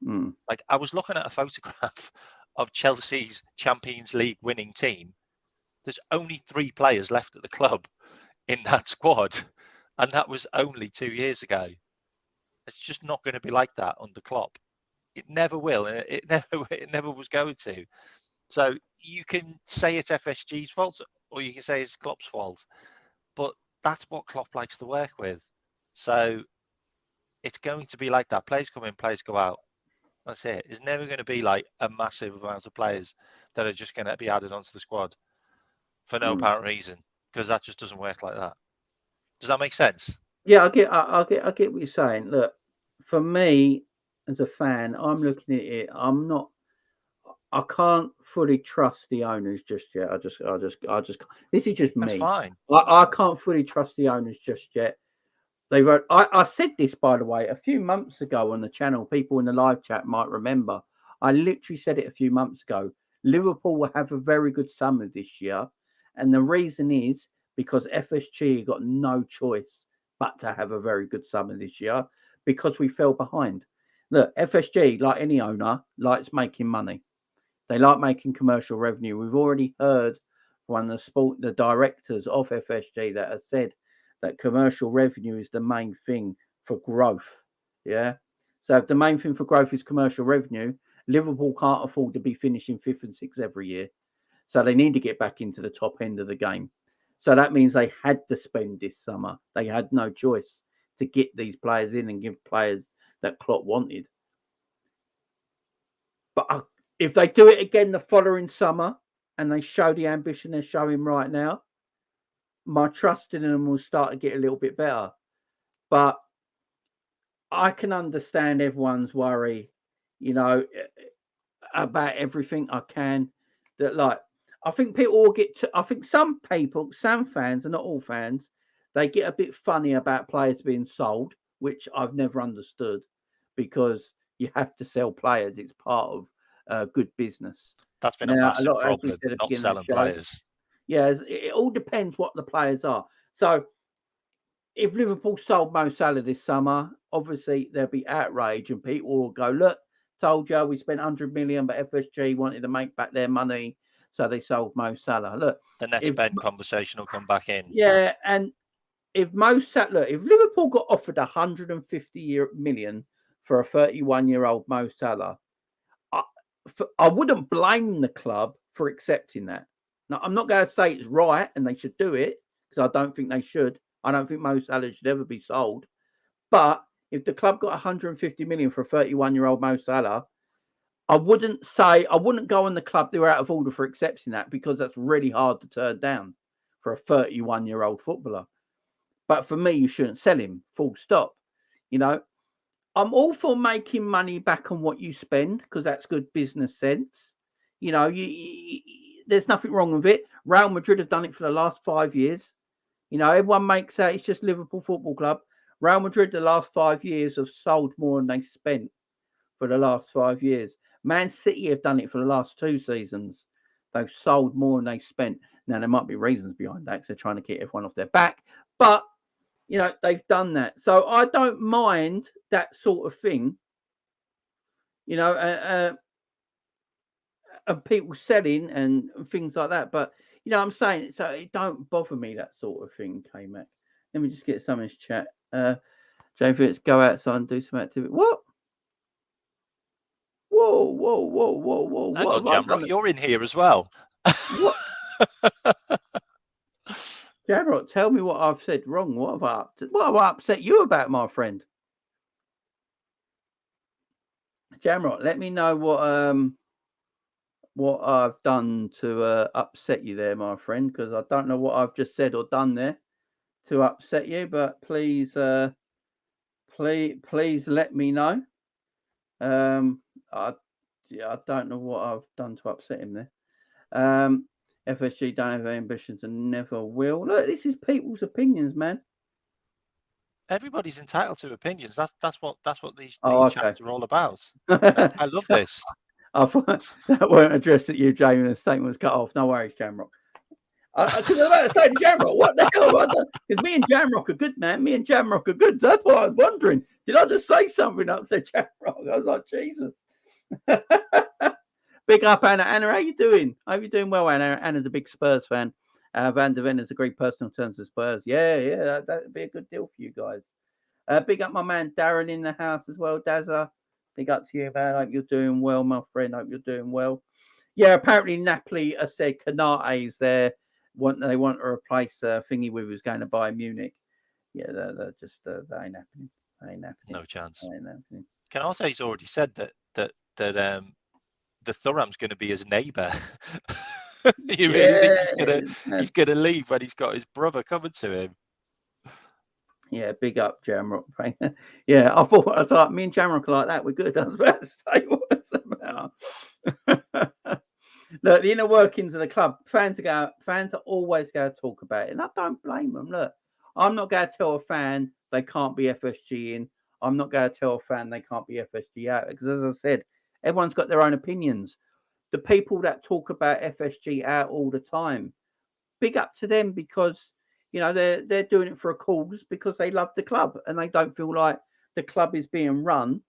Like, I was looking at a photograph of Chelsea's Champions League winning team. There's only 3 players left at the club in that squad, and that was only 2 years ago. It's just not going to be like that under Klopp. It never will, and it never was going to. So you can say it's FSG's fault, or you can say it's Klopp's fault, but that's what Klopp likes to work with. So it's going to be like that. Players come in, players go out. That's it. It's never going to be like a massive amount of players that are just going to be added onto the squad for no apparent reason, because that just doesn't work like that. Does that make sense? Yeah, I get what you're saying. Look, for me as a fan, I'm looking at it. I can't fully trust the owners just yet. I just. This is just me. That's fine. I can't fully trust the owners just yet. They wrote. I said this, by the way, a few months ago on the channel. People in the live chat might remember. I literally said it a few months ago. Liverpool will have a very good summer this year, and the reason is because FSG got no choice but to have a very good summer this year, because we fell behind. Look, FSG, like any owner, likes making money. They like making commercial revenue. We've already heard one of the directors of FSG that has said that commercial revenue is the main thing for growth. Yeah. So if the main thing for growth is commercial revenue, Liverpool can't afford to be finishing 5th and 6th every year. So they need to get back into the top end of the game. So that means they had to spend this summer. They had no choice to get these players in and give players that Klopp wanted. But if they do it again the following summer and they show the ambition they're showing right now, my trust in them will start to get a little bit better. But I can understand everyone's worry, you know, about everything. I can. That, like, I think people will get to, I think some people, some fans, and not all fans, they get a bit funny about players being sold, which I've never understood, because you have to sell players. It's part of good business. That's been a Now, massive as we problem, said at the not beginning of selling the show, players. yeah, it all depends what the players are. So if Liverpool sold Mo Salah this summer, obviously there'll be outrage and people will go, look, told you we spent 100 million, but FSG wanted to make back their money, so they sold Mo Salah. Look, The net spend conversation will come back in. Yeah, and if Mo Salah, look, if Liverpool got offered 150 million for a 31-year-old Mo Salah, I wouldn't blame the club for accepting that. Now, I'm not going to say it's right and they should do it, because I don't think they should. I don't think Mo Salah should ever be sold. But if the club got 150 million for a 31-year-old Mo Salah, I wouldn't go on the club they were out of order for accepting that, because that's really hard to turn down for a 31-year-old footballer. But for me, you shouldn't sell him, full stop. You know, I'm all for making money back on what you spend, because that's good business sense. You know, there's nothing wrong with it. Real Madrid have done it for the last 5 years. You know, everyone makes out it's just Liverpool Football Club. Real Madrid, the last 5 years, have sold more than they spent for the last 5 years. Man City have done it for the last 2 seasons. They've sold more than they spent. Now, there might be reasons behind that, because they're trying to get everyone off their back. But, you know, they've done that. So I don't mind that sort of thing. You know, and people selling and things like that. But, you know what I'm saying? So it don't bother me, that sort of thing, K-Mac. Let me just get some in his chat. James, let's go outside and do some activity. What? Whoa. Hang on, Jamrock, you're in here as well. What? Jamrock, tell me what I've said wrong. What have I upset you about, my friend? Jamrock, let me know what I've done to upset you there, my friend, because I don't know what I've just said or done there to upset you. But please let me know. I don't know what I've done to upset him there. FSG don't have ambitions and never will. Look, this is people's opinions, man. Everybody's entitled to opinions. That's what these chats are all about. I love this. I thought that weren't addressed at you, Jamie, and the statement was cut off. No worries, Jamrock. Because I was about to say to Jamrock, what the hell have I done? Because me and Jamrock are good, man. Me and Jamrock are good. That's what I was wondering. Did I just say something up to Jamrock? I was like, Jesus. Big up, Anna. Anna, how you doing? I hope you're doing well, Anna. Anna's a big Spurs fan. Van der Ven has agreed personal terms with Spurs. Yeah, that'd be a good deal for you guys. Big up my man Darren in the house as well, Dazza. Big up to you, man. I hope you're doing well, my friend. I hope you're doing well. Yeah, apparently Napoli has said Canate is there. They want to replace Thingy with who's going to Bayern Munich. Yeah, they're just that ain't happening. No chance. That ain't happening. Canate's already said that the Thuram's going to be his neighbour. You really think he's gonna leave when he's got his brother coming to him? Yeah, big up Jamrock. Yeah, I thought me and Jamrock are like that. We're good. I was about to say what's about. Look, the inner workings of the club. Fans are always going to talk about it, and I don't blame them. Look, I'm not going to tell a fan they can't be FSG in. I'm not going to tell a fan they can't be FSG out, because, as I said, everyone's got their own opinions. The people that talk about FSG out all the time, big up to them, because you know they're doing it for a cause, because they love the club and they don't feel like the club is being run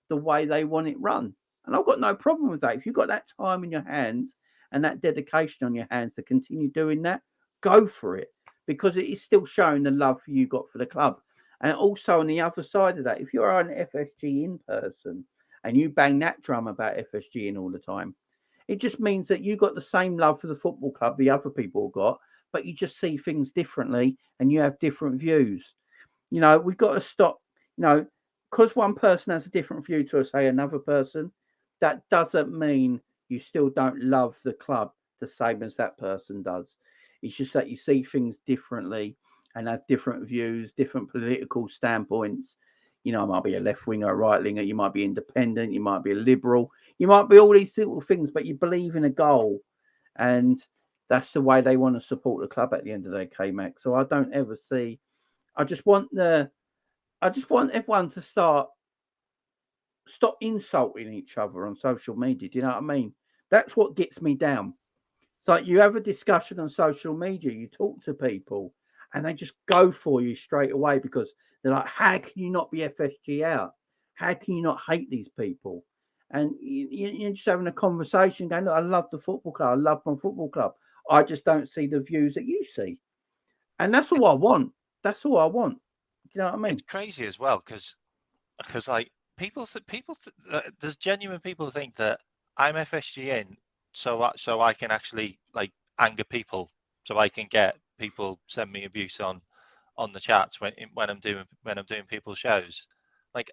the way they want it run. And I've got no problem with that. If you've got that time in your hands and that dedication on your hands to continue doing that, go for it, because it is still showing the love you got for the club. And also on the other side of that, if you're an FSG in person and you bang that drum about FSG in all the time, it just means that you got the same love for the football club the other people got, but you just see things differently and you have different views. You know, we've got to stop, because one person has a different view to, say, another person, that doesn't mean you still don't love the club the same as that person does. It's just that you see things differently and have different views, different political standpoints. You know, it might be a left winger, a right winger, you might be independent, you might be a liberal, you might be all these little things, but you believe in a goal. And that's the way they want to support the club at the end of the day, K-Mac. So I don't ever see, I just want everyone to stop insulting each other on social media. Do you know what I mean? That's what gets me down. It's like you have a discussion on social media, you talk to people, and they just go for you straight away because they're like, how can you not be FSG out? How can you not hate these people? And you're just having a conversation going, look, I love the football club. I love my football club. I just don't see the views that you see. And that's all I want. That's all I want. Do you know what I mean? It's crazy as well because like there's genuine people who think that I'm FSG in so I can actually like anger people, so I can get people send me abuse on the chats when I'm doing people's shows. Like,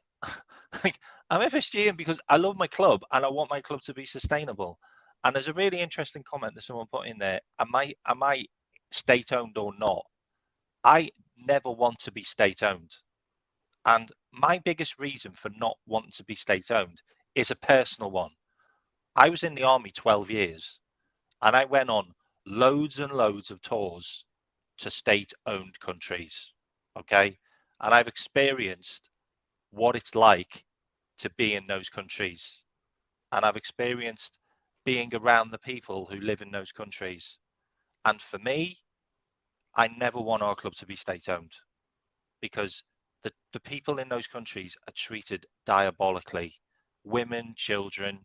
like I'm FSG in because I love my club and I want my club to be sustainable. And there's a really interesting comment that someone put in there. Am I state owned or not? I never want to be state owned. And my biggest reason for not wanting to be state owned is a personal one. I was in the army 12 years and I went on loads and loads of tours to state owned countries. Okay. And I've experienced what it's like to be in those countries. And I've experienced being around the people who live in those countries. And for me, I never want our club to be state owned because the people in those countries are treated diabolically, women, children,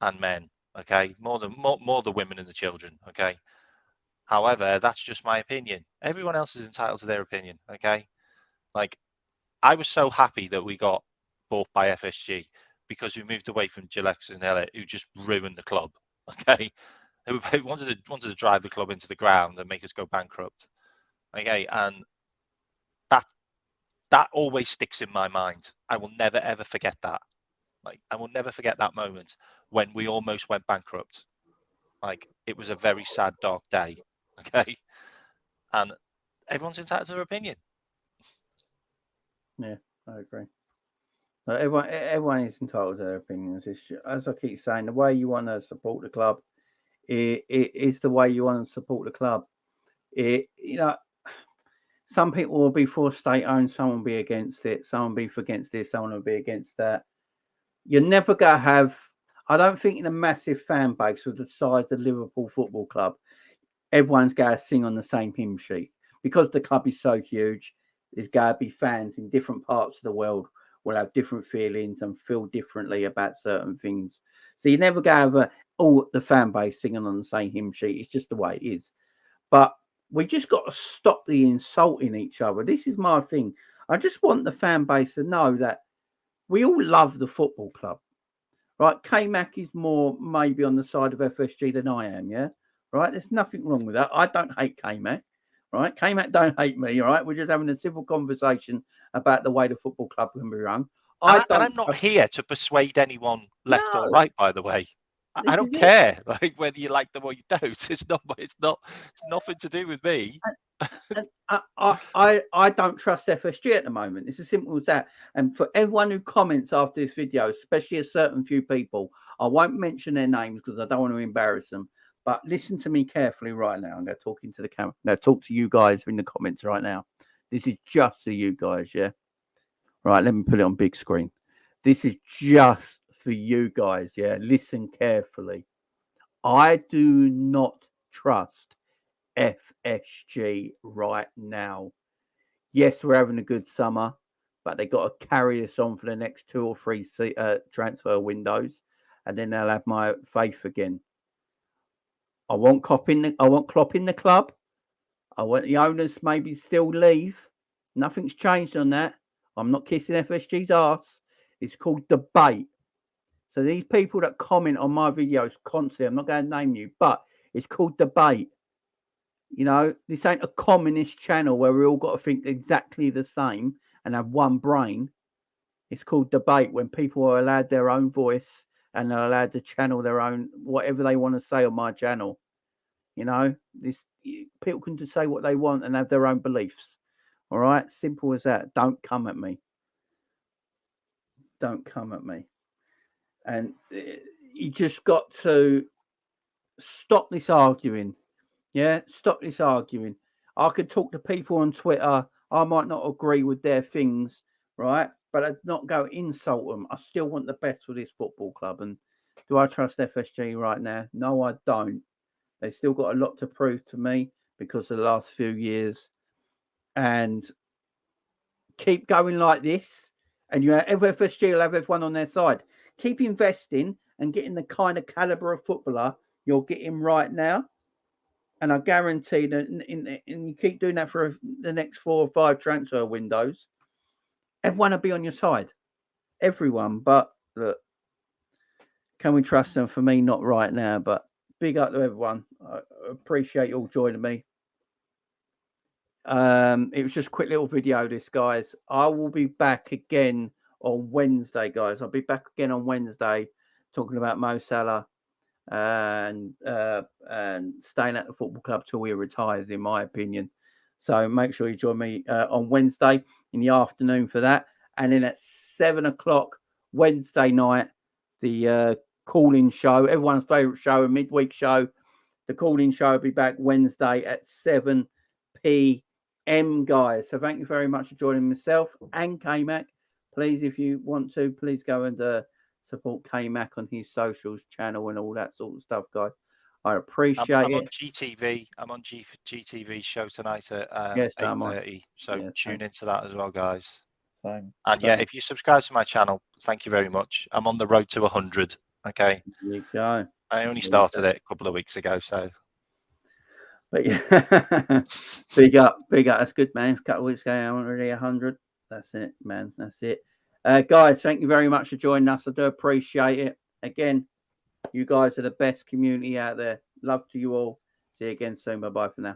and men. Okay, more the women and the children. Okay, however, that's just my opinion. Everyone else is entitled to their opinion. Okay, like I was so happy that we got bought by FSG because we moved away from Gillette and Elliott, who just ruined the club. Okay, who wanted to drive the club into the ground and make us go bankrupt. Okay, and that always sticks in my mind. I will never ever forget that. Like I will never forget that moment when we almost went bankrupt. Like it was a very sad, dark day. Okay, and everyone's entitled to their opinion. Yeah, I agree. Everyone is entitled to their opinions. As I keep saying, the way you want to support the club, it is the way you want to support the club. Some people will be for state owned, some will be against it, some will be against this, some will be against that. You're never going to have, I don't think, in a massive fan base with the size of Liverpool Football Club, everyone's going to sing on the same hymn sheet because the club is so huge. There's going to be fans in different parts of the world will have different feelings and feel differently about certain things. So you're never going to have all the fan base singing on the same hymn sheet. It's just the way it is. But we just got to stop the insulting each other. This is my thing. I just want the fan base to know that we all love the football club, right? K-Mac is more maybe on the side of FSG than I am, yeah? Right? There's nothing wrong with that. I don't hate K-Mac, right? K-Mac don't hate me, all right? We're just having a civil conversation about the way the football club can be run. And I'm not here to persuade anyone left or right, by the way. I don't care, like whether you like them or you don't. It's nothing to do with me. And I don't trust FSG at the moment. It's as simple as that. And for everyone who comments after this video, especially a certain few people, I won't mention their names because I don't want to embarrass them. But listen to me carefully right now. I'm going to talk into the camera. Now talk to you guys in the comments right now. This is just for you guys, yeah? Right, let me put it on big screen. This is just for you guys, yeah? Listen carefully. I do not trust FSG right now. Yes, we're having a good summer, but they got to carry us on for the next 2 or 3 transfer windows, and then they'll have my faith again. I want Klopp in the club. I want the owners maybe still leave. Nothing's changed on that. I'm not kissing FSG's arse. It's called debate. So these people that comment on my videos constantly, I'm not going to name you, but it's called debate. You know, this ain't a communist channel where we all got to think exactly the same and have one brain. It's called debate when people are allowed their own voice and they're allowed to channel their own, whatever they want to say on my channel. You know, people can just say what they want and have their own beliefs. All right. Simple as that. Don't come at me. Don't come at me. And you just got to stop this arguing. Yeah, stop this arguing. I could talk to people on Twitter. I might not agree with their things, right? But I'd not go insult them. I still want the best for this football club. And Do I trust FSG right now? No, I don't. They've still got a lot to prove to me because of the last few years. And keep going like this, and FSG will have everyone on their side. Keep investing and getting the kind of caliber of footballer you're getting right now. And I guarantee that, and you keep doing that for the next 4 or 5 transfer windows, everyone will be on your side. Everyone. But look, can we trust them? For me, not right now. But big up to everyone. I appreciate you all joining me. It was just a quick little video, this, guys. I will be back again on Wednesday, guys. I'll be back again on Wednesday talking about Mo Salah and staying at the football club till he retires, in my opinion. So make sure you join me on Wednesday in the afternoon for that. And then at 7 o'clock Wednesday night, the call-in show, everyone's favourite show, a midweek show. The call-in show will be back Wednesday at 7 p.m, guys. So thank you very much for joining myself and K-Mac. Please, if you want to, please go and support K-Mac on his socials channel and all that sort of stuff, guys. I appreciate I'm it. on GTV. I'm on GTV's show tonight at 8:30. So tune into that as well, guys. Same. And yeah, if you subscribe to my channel, thank you very much. I'm on the road to 100. Okay. There you go. I only started it a couple of weeks ago, so. But yeah, big up. That's good, man. A couple of weeks ago, I'm already 100. That's it, man. That's it. Guys, thank you very much for joining us. I do appreciate it. Again, you guys are the best community out there. Love to you all. See you again soon. Bye-bye for now.